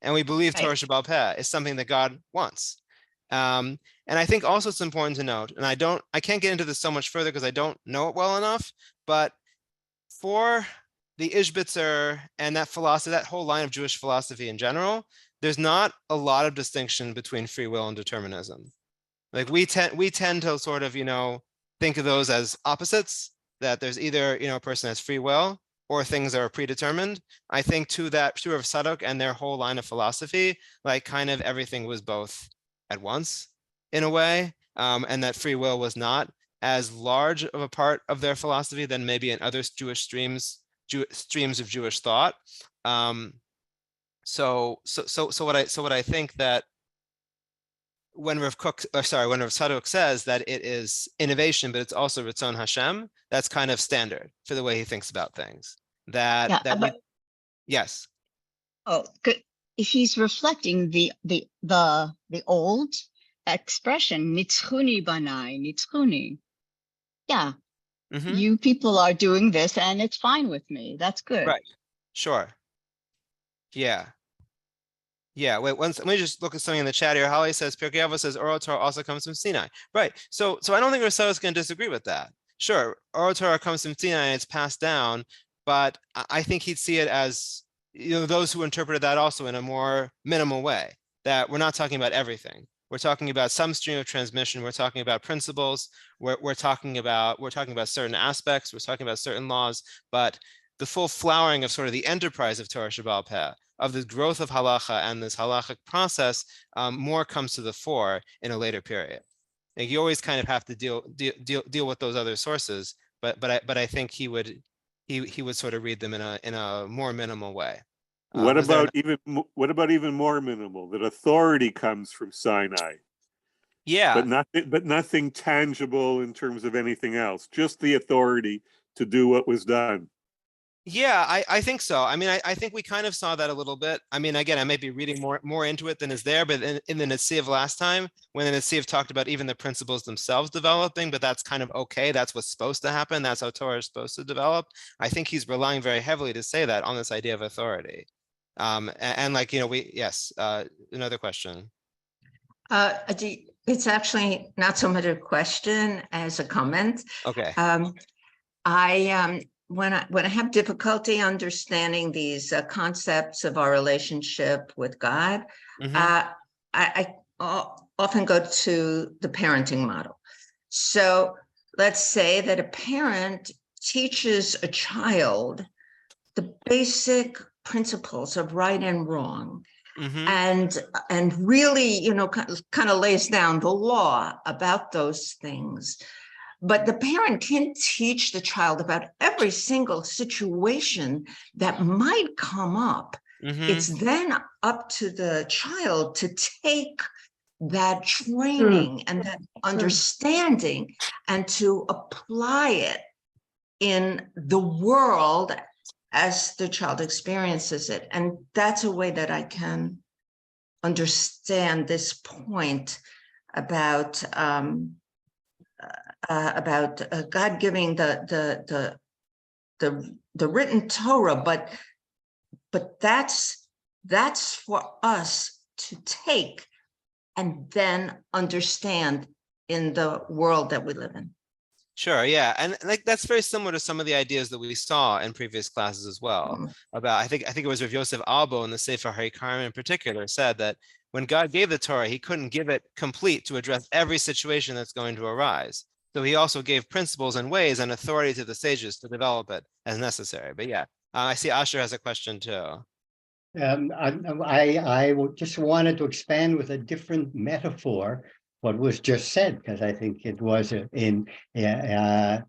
[SPEAKER 1] and we believe
[SPEAKER 6] Right.
[SPEAKER 1] Torah Sheba'al Peh is something that God wants. And I think also it's important to note, and I can't get into this so much further because I don't know it well enough, but for the Ishbitzer and that philosophy, that whole line of Jewish philosophy in general, there's not a lot of distinction between free will and determinism. Like we tend to sort of, think of those as opposites, that there's either, a person has free will or things that are predetermined. I think to Rav Tzadok and their whole line of philosophy, like kind of everything was both at once in a way, and that free will was not as large of a part of their philosophy than maybe in other Jewish streams of Jewish thought. So what I think that when Rav Tzadok says that it is innovation, but it's also Ratzon Hashem, that's kind of standard for the way he thinks about things. Yes.
[SPEAKER 6] Oh, good. If he's reflecting the old expression, nitzchuni banai, nitzchuni. Yeah, you people are doing this and it's fine with me. That's good.
[SPEAKER 1] Right. Sure. Yeah. Yeah. Wait, let me just look at something in the chat here. Holly says, Pirkei Avos says, Oral Torah also comes from Sinai. Right. So I don't think Rousseau is going to disagree with that. Sure, Oral Torah comes from Sinai and it's passed down, but I think he'd see it as, those who interpreted that also in a more minimal way, that we're not talking about everything. We're talking about some stream of transmission. We're talking about principles. We're talking about certain aspects. We're talking about certain laws, but the full flowering of sort of the enterprise of Torah Sheba'al Peh, of the growth of halacha and this halachic process, more comes to the fore in a later period. Like you always kind of have to deal with those other sources, but I think he would sort of read them in a more minimal way.
[SPEAKER 4] What about even more minimal? That authority comes from Sinai.
[SPEAKER 1] Yeah,
[SPEAKER 4] but nothing tangible in terms of anything else. Just the authority to do what was done.
[SPEAKER 1] Yeah, I think so. I mean, I think we kind of saw that a little bit. I mean, again, I may be reading more into it than is there, but in the Netziv last time, when the Netziv talked about even the principles themselves developing, but that's kind of okay. That's what's supposed to happen. That's how Torah is supposed to develop. I think he's relying very heavily to say that on this idea of authority. And like, yes, another question.
[SPEAKER 5] It's actually not so much a question as a comment.
[SPEAKER 1] Okay.
[SPEAKER 5] When I have difficulty understanding these concepts of our relationship with God, I often go to the parenting model. So let's say that a parent teaches a child the basic principles of right and wrong, and really, kind of lays down the law about those things. But the parent can teach the child about every single situation that might come up. It's then up to the child to take that training and that understanding and to apply it in the world as the child experiences it. And that's a way that I can understand this point about God giving the written Torah, but that's for us to take and then understand in the world that we live in.
[SPEAKER 1] Sure, yeah, and like that's very similar to some of the ideas that we saw in previous classes as well. About I think it was Rav Yosef Albo in the Sefer Haikarim in particular said that when God gave the Torah, he couldn't give it complete to address every situation that's going to arise. So he also gave principles and ways and authority to the sages to develop it as necessary. But yeah, I see Asher has a question too.
[SPEAKER 7] I just wanted to expand with a different metaphor what was just said, because I think it was in the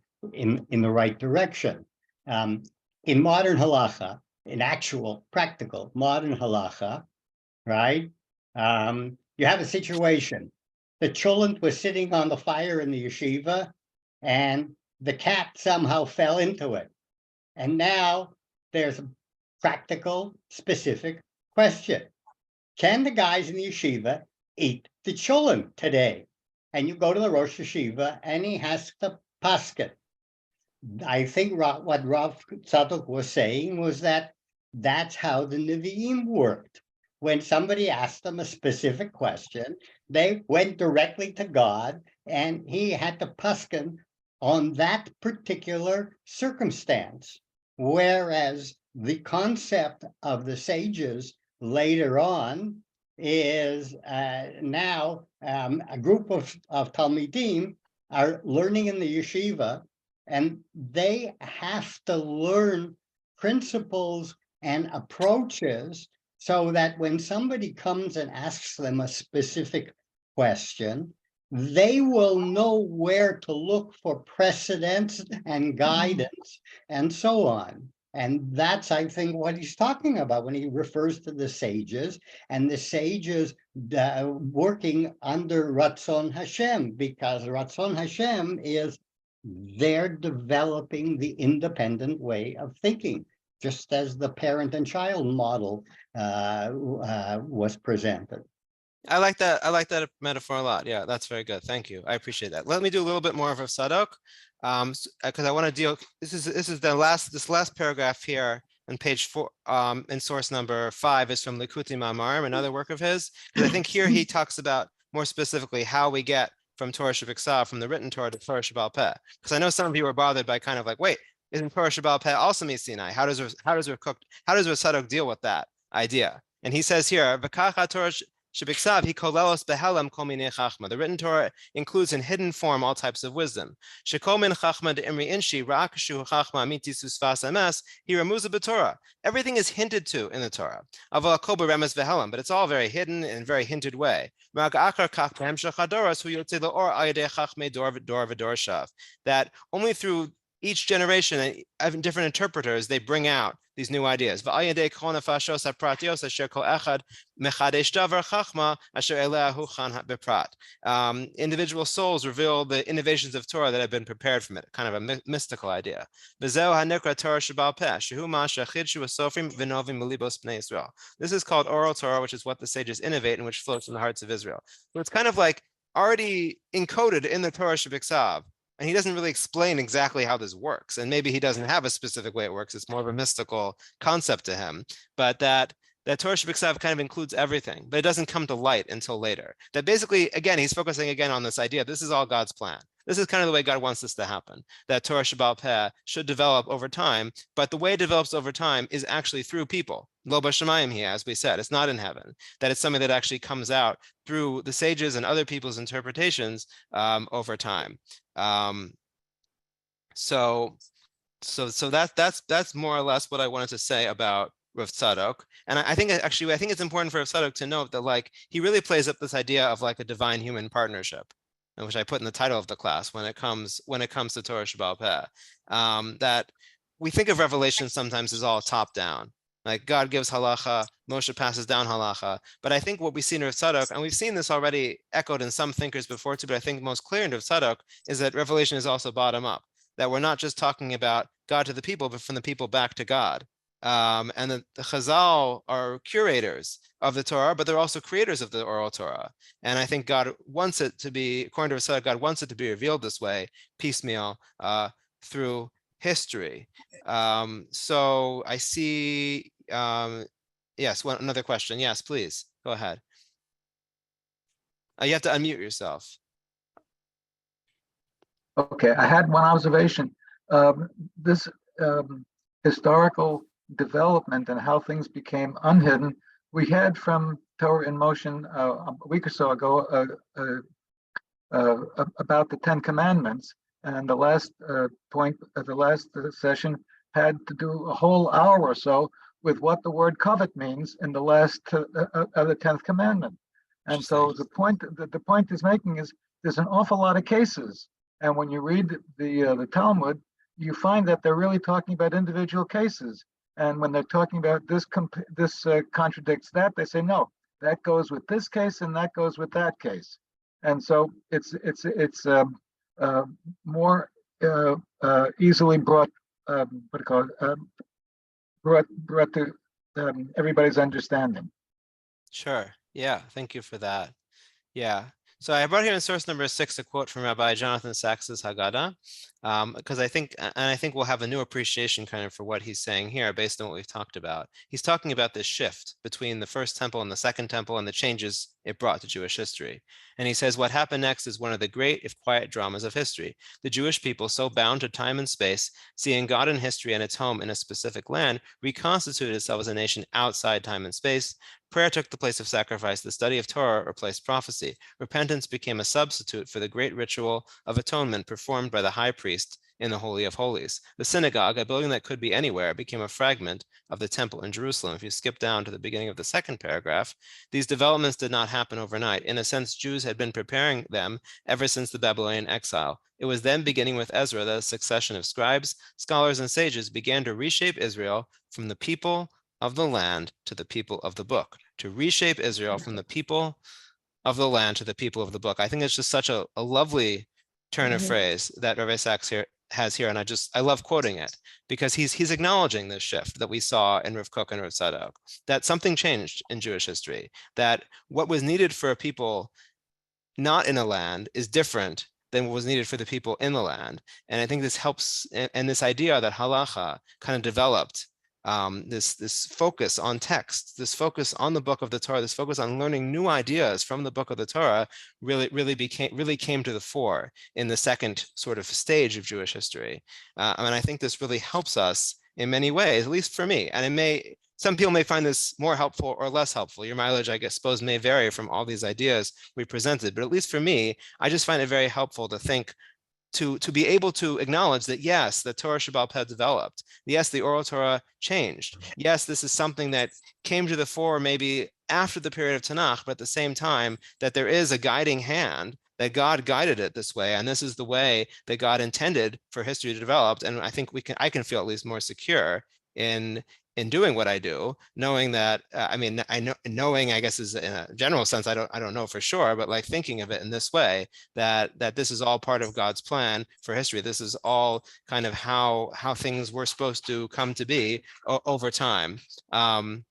[SPEAKER 7] right direction. In modern halacha, in actual practical modern halacha, right? You have a situation. The cholent was sitting on the fire in the yeshiva, and the cat somehow fell into it. And now there's a practical, specific question. Can the guys in the yeshiva eat the cholent today? And you go to the Rosh Yeshiva, and he has to paskin. I think what Rav Tzadok was saying was that that's how the Nevi'im worked. When somebody asked them a specific question, they went directly to God, and he had to paskin on that particular circumstance. Whereas the concept of the sages later on is now a group of Talmidim are learning in the yeshiva, and they have to learn principles and approaches so that when somebody comes and asks them a specific question, they will know where to look for precedents and guidance and so on. And that's, I think, what he's talking about when he refers to the sages, and the sages working under Ratzon Hashem, because Ratzon Hashem is they're developing the independent way of thinking, just as the parent and child model was presented.
[SPEAKER 1] I like that metaphor a lot. Yeah, that's very good. Thank you. I appreciate that. Let me do a little bit more of a Sadok, because I want to deal. This is the last paragraph here on page 4, in source number 5 is from Likuti Mamarim, another work of his. Because I think here he talks about more specifically how we get from Torah Shebiksav, from the written Torah to Torah Shebal Peh. Because I know some of you are bothered by kind of like, wait, isn't Torah Shebal Peh also Sinai? How does Sadok deal with that idea? And he says here, V'kacha Torah Shebiksav he kolelos behelam kol minei chachma. The written Torah includes in hidden form all types of wisdom. Shekol min chachma de imri inshi ra'akashu chachma amiti susvas emes he remuza b'Torah. Everything is hinted to in the Torah. Aval kol beremes behelam, but it's all very hidden in a very hinted way. That only through each generation and different interpreters, they bring out these new ideas. Individual souls reveal the innovations of Torah that have been prepared from it, kind of a mystical idea. This is called oral Torah, which is what the sages innovate and which floats from the hearts of Israel. So it's kind of like already encoded in the Torah Shebiksav. And he doesn't really explain exactly how this works. And maybe he doesn't have a specific way it works. It's more of a mystical concept to him. But that Torah Shebiksav kind of includes everything, but it doesn't come to light until later. That basically, again, he's focusing again on this idea. This is all God's plan. This is kind of the way God wants this to happen. That Torah Shebal Peh should develop over time, but the way it develops over time is actually through people. Lo b'shamayim here, as we said, it's not in heaven. That it's something that actually comes out through the sages and other people's interpretations over time. So that's more or less what I wanted to say about Rav Tzadok. And I think it's important for Rav Tzadok to note that like he really plays up this idea of like a divine human partnership, which I put in the title of the class when it comes to Torah Shebal Peh. That we think of revelation sometimes as all top down. Like God gives halacha, Moshe passes down halacha. But I think what we see in Rav Tzadok, and we've seen this already echoed in some thinkers before too, but I think most clear in Rav Tzadok is that revelation is also bottom up. That we're not just talking about God to the people, but from the people back to God. And the Chazal are curators of the Torah, but they're also creators of the oral Torah. And I think God wants it to be, according to Rav Tzadok, God wants it to be revealed this way, piecemeal, through history. So I see, yes, another question. Yes, please, go ahead. You have to unmute yourself.
[SPEAKER 8] Okay, I had one observation. This historical development and how things became unhidden, we had from Torah in Motion a week or so ago about the 10 Commandments, and the last point of the last session had to do a whole hour or so with what the word covet means in the last of the 10th commandment. And so the point that the point is making is there's an awful lot of cases, and when you read the Talmud, you find that they're really talking about individual cases. And when they're talking about this contradicts that, they say no, that goes with this case and that goes with that case. And so it's more easily brought brought to everybody's understanding.
[SPEAKER 1] Sure. Yeah. Thank you for that. Yeah. So I brought here in source number 6 a quote from Rabbi Jonathan Sacks's Haggadah, because I think we'll have a new appreciation kind of for what he's saying here based on what we've talked about. He's talking about this shift between the first temple and the second temple and the changes it brought to Jewish history. And he says what happened next is one of the great, if quiet, dramas of history. The Jewish people, so bound to time and space, seeing God in history and its home in a specific land, reconstituted itself as a nation outside time and space. Prayer took the place of sacrifice. The study of Torah replaced prophecy. Repentance became a substitute for the great ritual of atonement performed by the high priest in the Holy of Holies. The synagogue, a building that could be anywhere, became a fragment of the temple in Jerusalem. If you skip down to the beginning of the second paragraph, these developments did not happen overnight. In a sense, Jews had been preparing them ever since the Babylonian exile. It was then, beginning with Ezra, that a succession of scribes, scholars, and sages began to reshape Israel from the people of the land to the people of the book, to reshape Israel from the people of the land to the people of the book. I think it's just such a lovely turn of phrase that Rabbi Sacks has here, and I love quoting it because he's acknowledging this shift that we saw in Rav Kook and Rav Tzadok, that something changed in Jewish history, that what was needed for a people not in a land is different than what was needed for the people in the land. And I think this helps, and this idea that halacha kind of developed this focus on text, this focus on the book of the Torah, this focus on learning new ideas from the book of the Torah really came to the fore in the second sort of stage of Jewish history. And I think this really helps us in many ways, at least for me. And some people may find this more helpful or less helpful. Your mileage, I suppose, may vary from all these ideas we presented, but at least for me, I just find it very helpful to think to be able to acknowledge that, yes, the Torah Shebaal Peh developed. Yes, the oral Torah changed. Yes, this is something that came to the fore maybe after the period of Tanach, but at the same time that there is a guiding hand, that God guided it this way, and this is the way that God intended for history to develop. And I think I can feel at least more secure in doing what I do, knowing that, knowing, I guess, is in a general sense, I don't know for sure, but like thinking of it in this way, that this is all part of God's plan for history. This is all kind of how things were supposed to come to be over time. I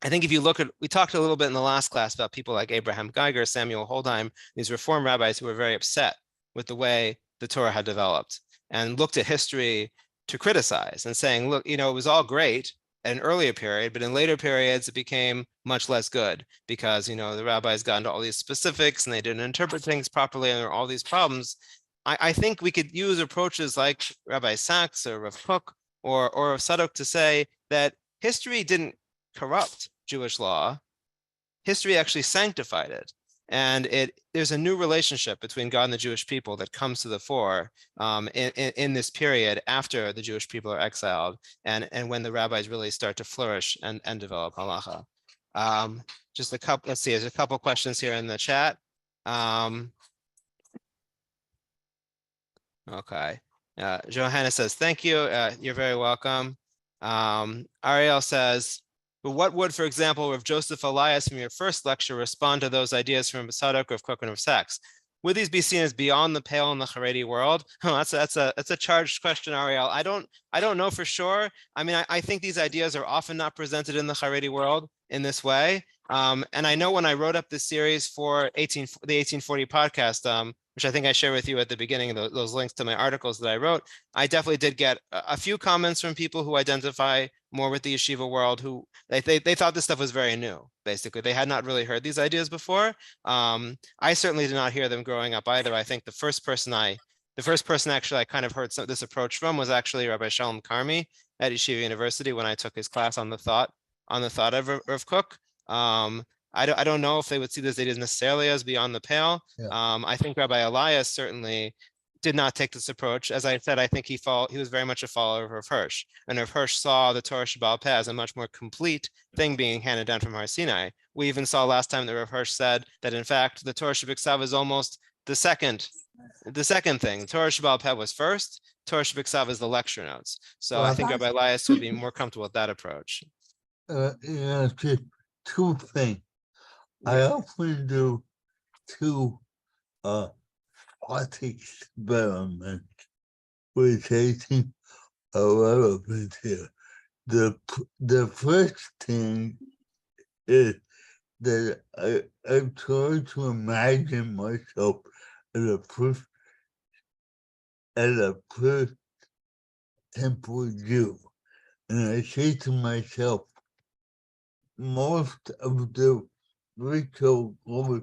[SPEAKER 1] think if you look at, we talked a little bit in the last class about people like Abraham Geiger, Samuel Holdheim, these Reform rabbis who were very upset with the way the Torah had developed and looked at history to criticize and saying, look, it was all great at an earlier period, but in later periods, it became much less good because, the rabbis got into all these specifics and they didn't interpret things properly and there were all these problems. I think we could use approaches like Rabbi Sacks or Rav Kook or Rav Tzadok to say that history didn't corrupt Jewish law. History actually sanctified it. And there's a new relationship between God and the Jewish people that comes to the fore in this period after the Jewish people are exiled and when the rabbis really start to flourish and develop halacha. Just a couple, let's see, there's a couple questions here in the chat. Okay. Johanna says, thank you. You're very welcome. Ariel says, but what would, for example, Rav Joseph Elias from your first lecture respond to those ideas from Tzadok, Rav Kook, and Rav Sacks? Would these be seen as beyond the pale in the Haredi world? That's a charged question, Ariel. I don't know for sure. I think these ideas are often not presented in the Haredi world in this way. And I know when I wrote up this series for the 1840 podcast, which I think I shared with you at the beginning, those links to my articles that I wrote, I definitely did get a few comments from people who identify more with the yeshiva world, who they thought this stuff was very new. Basically, they had not really heard these ideas before. I certainly did not hear them growing up either. I think the first person actually I kind of heard this approach from was actually Rabbi Shalom Karmi at Yeshiva University when I took his class on the thought of Rav Kook. I don't know if they would see this data necessarily as beyond the pale.
[SPEAKER 9] Yeah.
[SPEAKER 1] I think Rabbi Elias certainly did not take this approach. As I said, I think he was very much a follower of Rav Hirsch, and Rav Hirsch saw the Torah Shebaal Peh as a much more complete thing being handed down from Har Sinai. We even saw last time that Rav Hirsch said that in fact the Torah Shebiksav is almost the second thing. Torah Shebaal Peh was first. Torah Shebiksav is the lecture notes. So
[SPEAKER 9] Well,
[SPEAKER 1] I think Rabbi Elias would be more comfortable with that approach.
[SPEAKER 9] Just two things. I often do two thought experiments, which I think are relevant here. The first thing is that I try to imagine myself as a first temple Jew. And I say to myself, most of the ritual goes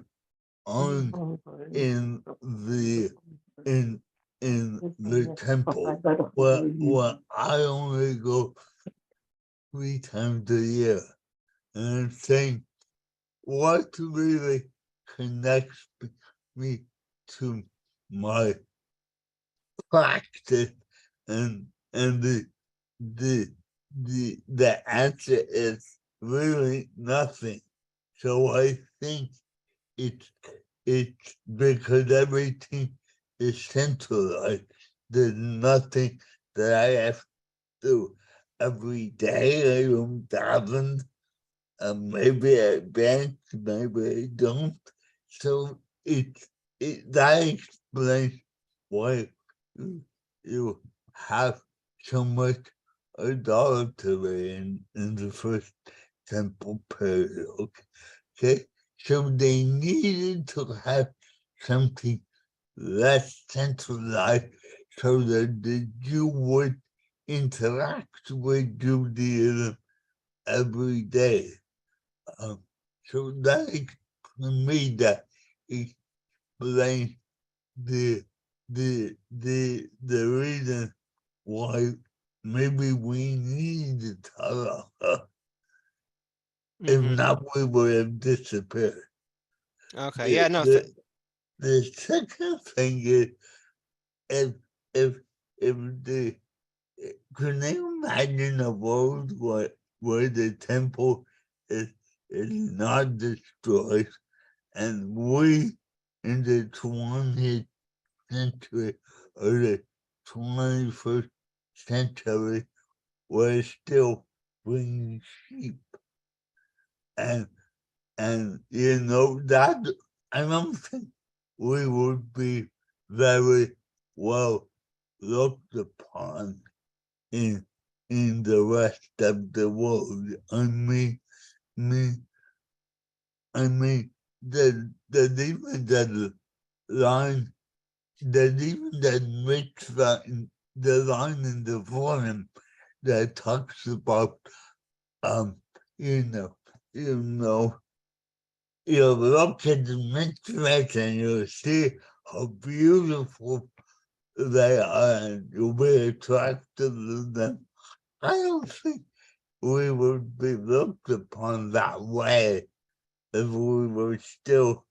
[SPEAKER 9] on in the temple. Well, I only go 3 times a year. And I'm saying, what really connects me to my practice? And the answer is really nothing. So I think it's because everything is centralized. There's nothing that I have to do every day. I don't daven. Maybe I bench, maybe I don't. So that explains why you have so much idolatry in the first temple period. Okay, so they needed to have something less centralized so that the Jew would interact with Judaism every day. So that, for me, that explains the reason why maybe we need the Torah. If not, we would have disappeared.
[SPEAKER 1] Okay. Yeah. No.
[SPEAKER 9] The second thing is, if the can you imagine a world where the temple is not destroyed, and we in the 20th century or the 21st century were still bringing sheep, and you know that I don't think we would be very well looked upon in the rest of the world. I mean that even that line, that even that mitzvah, the line in the forum that talks about, you look at the mitzvahs and you'll see how beautiful they are and you'll be attracted to them. I don't think we would be looked upon that way if we were still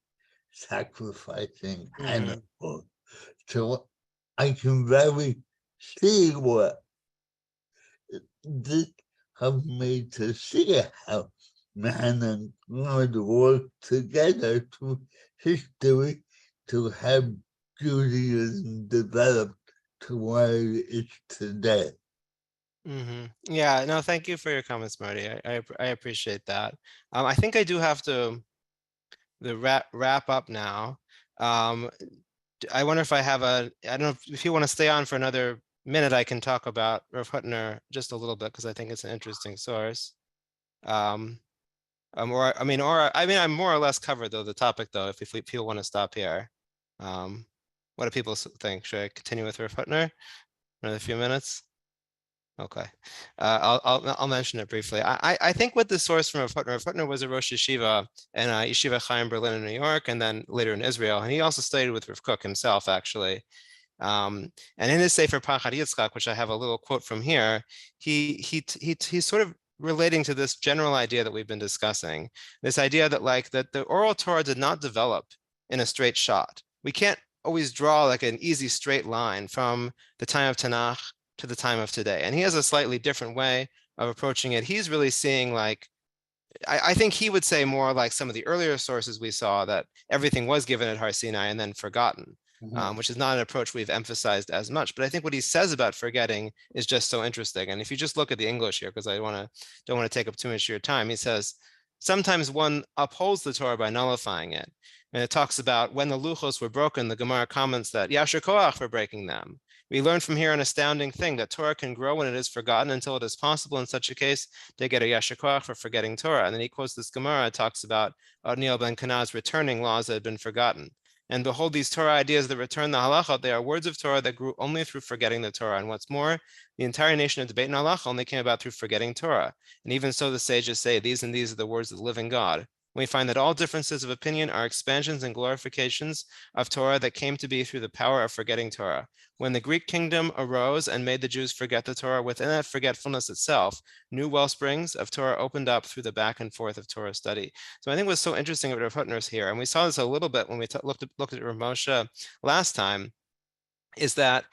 [SPEAKER 9] sacrificing animals. So I can very see what this helped me to see how man and God work together through history to have Judaism develop to where it is today.
[SPEAKER 1] Yeah, no, thank you for your comments, Marty. I appreciate that. I think I do have to wrap up now. I wonder if I have I don't know if you want to stay on for another minute, I can talk about Rav Hutner just a little bit because I think it's an interesting source. I'm more or less covered though the topic though. If people want to stop here, what do people think? Should I continue with Rav Hutner another few minutes? Okay, I'll mention it briefly. I think with the source from Rav Hutner was a Rosh Yeshiva and Yeshiva Chaim Berlin in New York, and then later in Israel. And he also studied with Rav Kook himself, actually. And in his Sefer Pachad Yitzchak, which I have a little quote from here, he sort of relating to this general idea that we've been discussing, this idea that that the oral Torah did not develop in a straight shot. We can't always draw like an easy straight line from the time of Tanach to the time of today. And he has a slightly different way of approaching it. He's really seeing I think he would say more like some of the earlier sources we saw, that everything was given at Har Sinai and then forgotten, which is not an approach we've emphasized as much. But I think what he says about forgetting is just so interesting. And if you just look at the English here, because I don't want to take up too much of your time, he says, sometimes one upholds the Torah by nullifying it. And it talks about when the luchos were broken, the Gemara comments that Yasher Koach for breaking them. We learn from here an astounding thing, that Torah can grow when it is forgotten until it is possible in such a case to get a Yasher Koach for forgetting Torah. And then he quotes this Gemara, talks about Otniel ben Kenaz returning laws that had been forgotten. And behold, these Torah ideas that return the halacha, they are words of Torah that grew only through forgetting the Torah. And what's more, the entire nation of debate in halacha only came about through forgetting Torah. And even so, the sages say, these and these are the words of the living God. We find that all differences of opinion are expansions and glorifications of Torah that came to be through the power of forgetting Torah. When the Greek kingdom arose and made the Jews forget the Torah, within that forgetfulness itself, new wellsprings of Torah opened up through the back and forth of Torah study. So I think what's so interesting about Rav Hutner's here, and we saw this a little bit when we looked at Rav Moshe last time, is that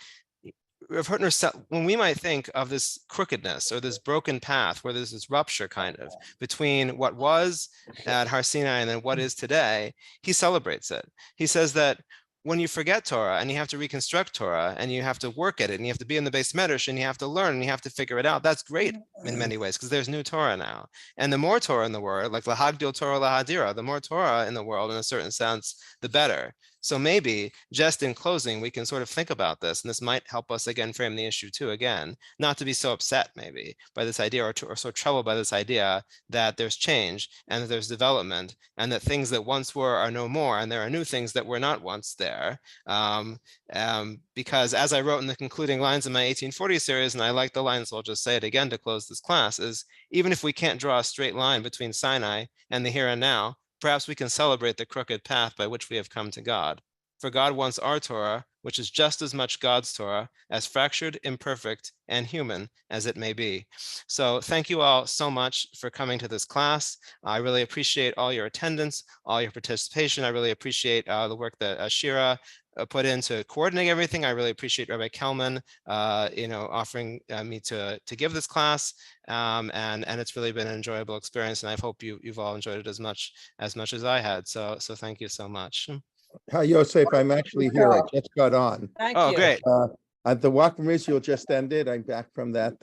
[SPEAKER 1] Rav Hutner, when we might think of this crookedness or this broken path where there's this rupture kind of between what was at Har Sinai and then what is today, he celebrates it. He says that when you forget Torah and you have to reconstruct Torah and you have to work at it and you have to be in the base medrash and you have to learn and you have to figure it out, that's great in many ways because there's new Torah now. And the more Torah in the world, like lahagdil Torah lahadira, the more Torah in the world in a certain sense, the better. So maybe just in closing, we can sort of think about this, and this might help us again frame the issue too, again, not to be so upset maybe by this idea or so troubled by this idea that there's change and that there's development and that things that once were are no more and there are new things that were not once there. Because as I wrote in the concluding lines of my 1840 series, and I like the lines, so I'll just say it again to close this class, is even if we can't draw a straight line between Sinai and the here and now, perhaps we can celebrate the crooked path by which we have come to God. For God wants our Torah, which is just as much God's Torah, as fractured, imperfect, and human as it may be. So thank you all so much for coming to this class. I really appreciate all your attendance, all your participation. I really appreciate the work that Shira put into coordinating everything. I really appreciate Rabbi Kelman, offering me to give this class, and it's really been an enjoyable experience. And I hope you've all enjoyed it as much as I had. So thank you so much.
[SPEAKER 10] Hi, Yosef. I'm actually here. I just got on.
[SPEAKER 11] Thank
[SPEAKER 1] Oh,
[SPEAKER 11] you.
[SPEAKER 1] great.
[SPEAKER 10] The Walk from Israel just ended. I'm back from that,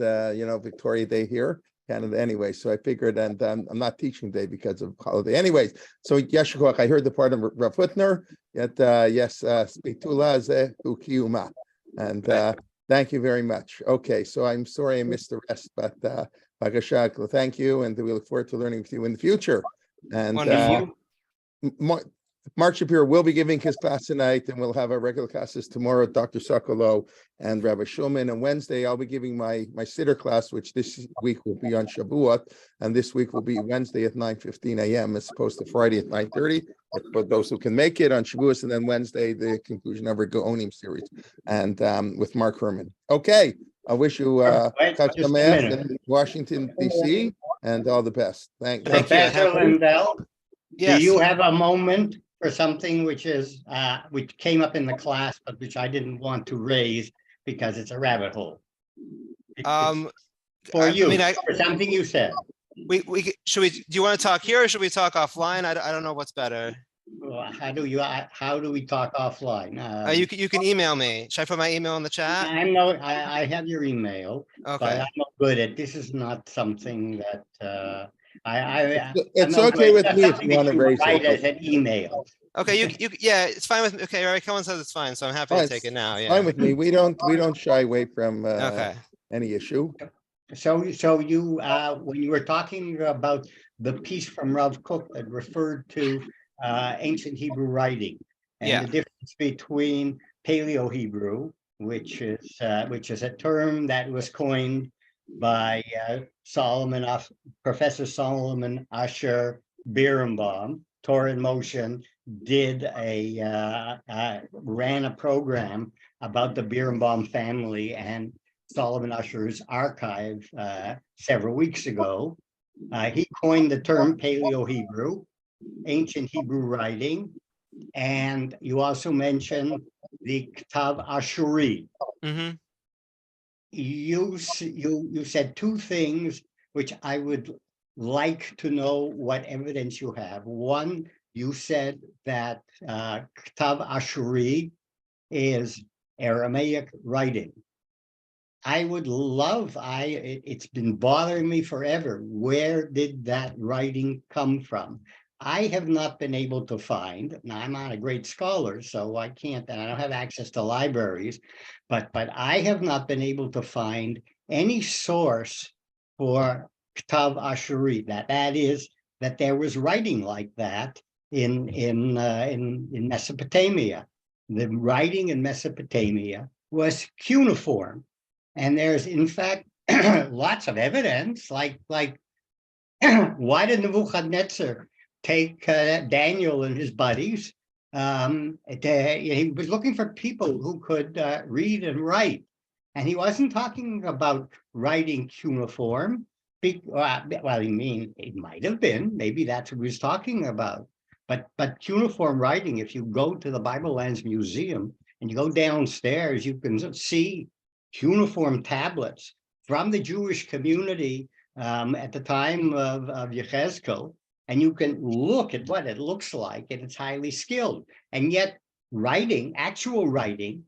[SPEAKER 10] Victoria Day here, Canada anyway. So I figured, and I'm not teaching day because of holiday. Anyways, so Yeshua, I heard the part of Rav Hutner. Yes, Spitula ze ukiyuma. And thank you very much. Okay, so I'm sorry I missed the rest, but Bagashak, thank you, and we look forward to learning with you in the future. And Mark Shapiro will be giving his class tonight, and we'll have our regular classes tomorrow, Dr. Sokolow and Rabbi Shulman. And Wednesday, I'll be giving my sitter class, which this week will be on Shavuot, and this week will be Wednesday at 9:15 a.m. as opposed to Friday at 9:30. For those who can make it on Shavuot, and then Wednesday, the conclusion of our Gaonim series, and with Mark Herman. Okay, I wish you in Washington, D.C., and all the best. Thank you.
[SPEAKER 7] Professor Lindell,
[SPEAKER 1] Yes.
[SPEAKER 7] do you have a moment for something which came up in the class, but which I didn't want to raise because it's a rabbit hole? For something you said.
[SPEAKER 1] Do you want to talk here or should we talk offline? I don't know what's better.
[SPEAKER 7] Well, how do we talk offline?
[SPEAKER 1] You can email me. Should I put my email in the chat?
[SPEAKER 7] I have your email.
[SPEAKER 1] Okay.
[SPEAKER 7] But I'm not good at this. Is not something that
[SPEAKER 10] it's okay with me if you want to raise
[SPEAKER 7] it.
[SPEAKER 10] As
[SPEAKER 7] an email.
[SPEAKER 1] Okay, yeah, it's fine with me. Okay, Rabbi Cohen says it's fine, so I'm happy to take it now. Yeah,
[SPEAKER 10] fine with me. We don't shy away from
[SPEAKER 1] okay.
[SPEAKER 10] any issue.
[SPEAKER 7] So you when you were talking about the piece from Rav Kook that referred to ancient Hebrew writing and the difference between Paleo Hebrew, which is a term that was coined by Professor Solomon Asher Birnbaum. Torah in Motion ran a program about the Birnbaum family and Solomon Usher's archive several weeks ago. He coined the term Paleo-Hebrew, ancient Hebrew writing, and you also mentioned the Ktav Ashuri.
[SPEAKER 1] Mhm.
[SPEAKER 7] You said two things which I would like to know what evidence you have. One, you said that Ktav Ashuri is Aramaic writing. I would love, it's been bothering me forever. Where did that writing come from? I have not been able to find, now I'm not a great scholar, so I can't, and I don't have access to libraries, but I have not been able to find any source for Ktav Ashuri, that is, that there was writing like that in Mesopotamia. The writing in Mesopotamia was cuneiform. And there's, in fact, lots of evidence, like why did Nebuchadnezzar take Daniel and his buddies? He was looking for people who could read and write. And he wasn't talking about writing cuneiform. Well, it might have been. Maybe that's what he was talking about. But cuneiform writing, if you go to the Bible Lands Museum and you go downstairs, you can see cuneiform tablets from the Jewish community at the time of Yechezkel, and you can look at what it looks like, and it's highly skilled. And yet writing, actual writing,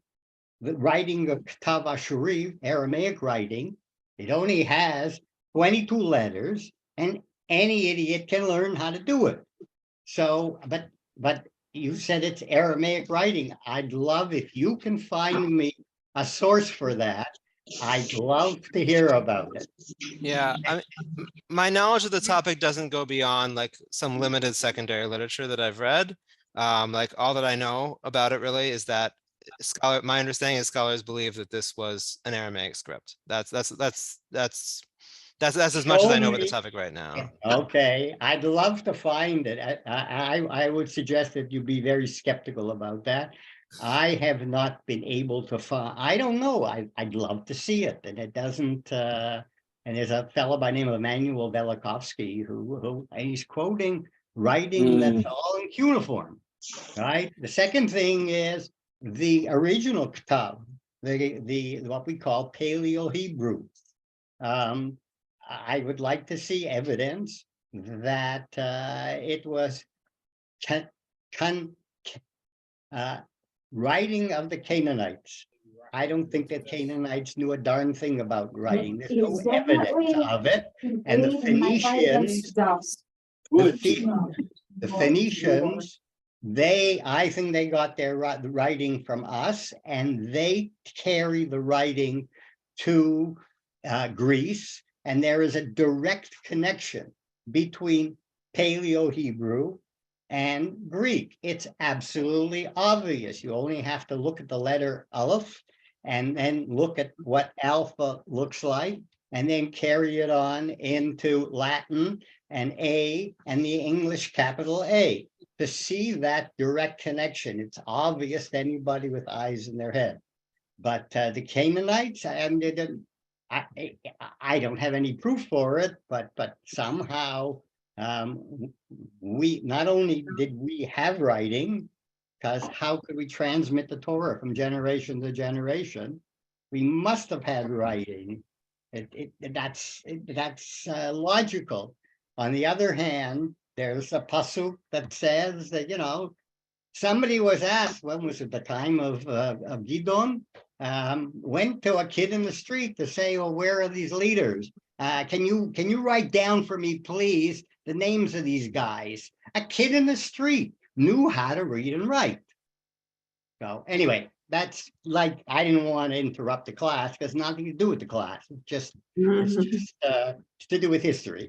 [SPEAKER 7] the writing of Ktav Ashuri, Aramaic writing, it only has 22 letters, and any idiot can learn how to do it. So, but you said it's Aramaic writing. I'd love if you can find me a source for that. I'd love to hear about it.
[SPEAKER 1] Yeah, my knowledge of the topic doesn't go beyond like some limited secondary literature that I've read. Like all that I know about it really is that my understanding is scholars believe that this was an Aramaic script. That's as much as I know about the topic right now.
[SPEAKER 7] Okay, I'd love to find it. I would suggest that you be very skeptical about that. I have not been able to find. I don't know. I'd love to see it, and it doesn't. And there's a fellow by the name of Emmanuel Velikovsky who he's quoting writing that's all in cuneiform. Right. The second thing is the original Ktav, the what we call Paleo-Hebrew. I would like to see evidence that it was writing of the Canaanites. I don't think that Canaanites knew a darn thing about writing. There's no evidence of it. And the Phoenicians, I think they got their writing from us, and they carry the writing to Greece. And there is a direct connection between Paleo-Hebrew and Greek. It's absolutely obvious. You only have to look at the letter Aleph and then look at what alpha looks like, and then carry it on into Latin and A and the English capital A to see that direct connection. It's obvious to anybody with eyes in their head. But the Canaanites, I don't have any proof for it, but somehow we not only did we have writing, because how could we transmit the Torah from generation to generation? We must have had writing. That's logical. On the other hand, there's a pasuk that says that, somebody was asked, when was it, the time of Gidon? Went to a kid in the street to say, well, where are these leaders? Can you write down for me, please, the names of these guys? A kid in the street knew how to read and write. So anyway, that's like, I didn't want to interrupt the class because nothing to do with the class. It's just to do with history.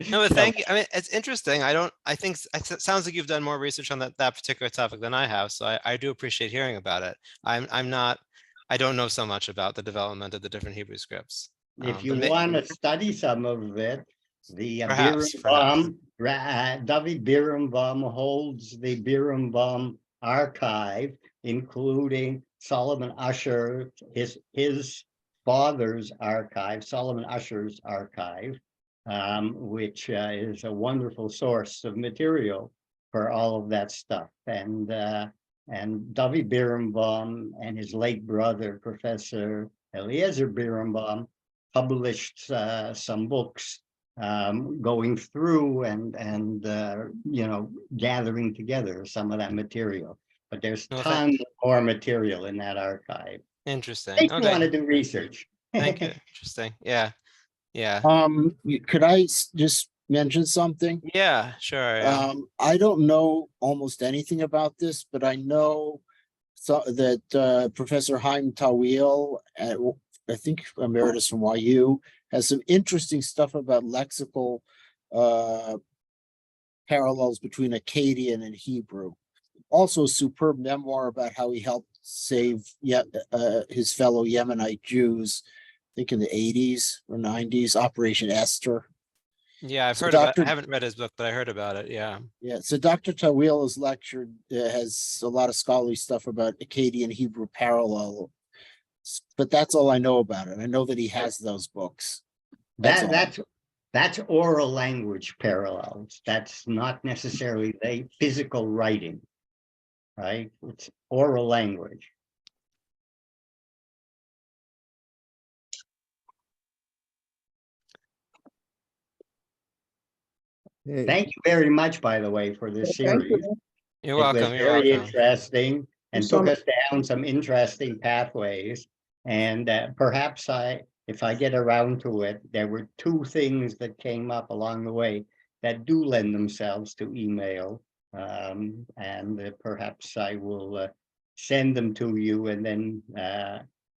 [SPEAKER 1] No, but thank you. I mean, it's interesting. I think it sounds like you've done more research on that particular topic than I have. So I do appreciate hearing about it. I don't know so much about the development of the different Hebrew scripts.
[SPEAKER 7] If you want to study some of it, the
[SPEAKER 1] perhaps.
[SPEAKER 7] David Birnbaum holds the Birnbaum archive, including Solomon Usher, his father's archive, Solomon Usher's archive, which is a wonderful source of material for all of that stuff. And David Birnbaum and his late brother, Professor Eliezer Birnbaum, published some books going through and gathering together some of that material. But there's tons more material in that archive.
[SPEAKER 1] Interesting.
[SPEAKER 7] Makes me
[SPEAKER 1] Okay.
[SPEAKER 7] want to do research.
[SPEAKER 1] Thank you. Interesting. Yeah. Yeah.
[SPEAKER 11] Could I just mention something?
[SPEAKER 1] Yeah, sure. Yeah.
[SPEAKER 11] I don't know almost anything about this, but I know that Professor Haim Tawil, I think emeritus from YU, has some interesting stuff about lexical parallels between Akkadian and Hebrew. Also a superb memoir about how he helped save his fellow Yemenite Jews, I think in the 80s or 90s, Operation Esther.
[SPEAKER 1] Yeah, I've heard about it. I haven't read his book, but I heard about it. Yeah.
[SPEAKER 11] Yeah. So Dr. Tawil has lectured, has a lot of scholarly stuff about Akkadian Hebrew parallel, but that's all I know about it. I know that he has those books.
[SPEAKER 7] That's oral language parallels. That's not necessarily the physical writing, right? It's oral language. Thank you very much, by the way, for this series.
[SPEAKER 1] You're welcome.
[SPEAKER 7] It was
[SPEAKER 1] You're
[SPEAKER 7] very
[SPEAKER 1] welcome.
[SPEAKER 7] interesting and
[SPEAKER 2] so
[SPEAKER 7] took us down some interesting pathways. And perhaps if I get around to it, there were two things that came up along the way that do lend themselves to email. And perhaps I will send them to you. And then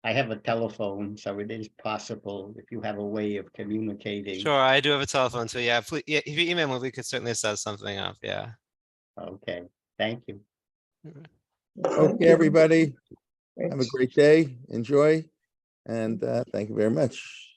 [SPEAKER 7] I have a telephone, so it is possible if you have a way of communicating.
[SPEAKER 1] Sure, I do have a telephone, so yeah, please, if you email me, we could certainly set something up. Yeah.
[SPEAKER 7] Okay, thank you.
[SPEAKER 10] Okay, everybody. Have a great day. Enjoy. And thank you very much.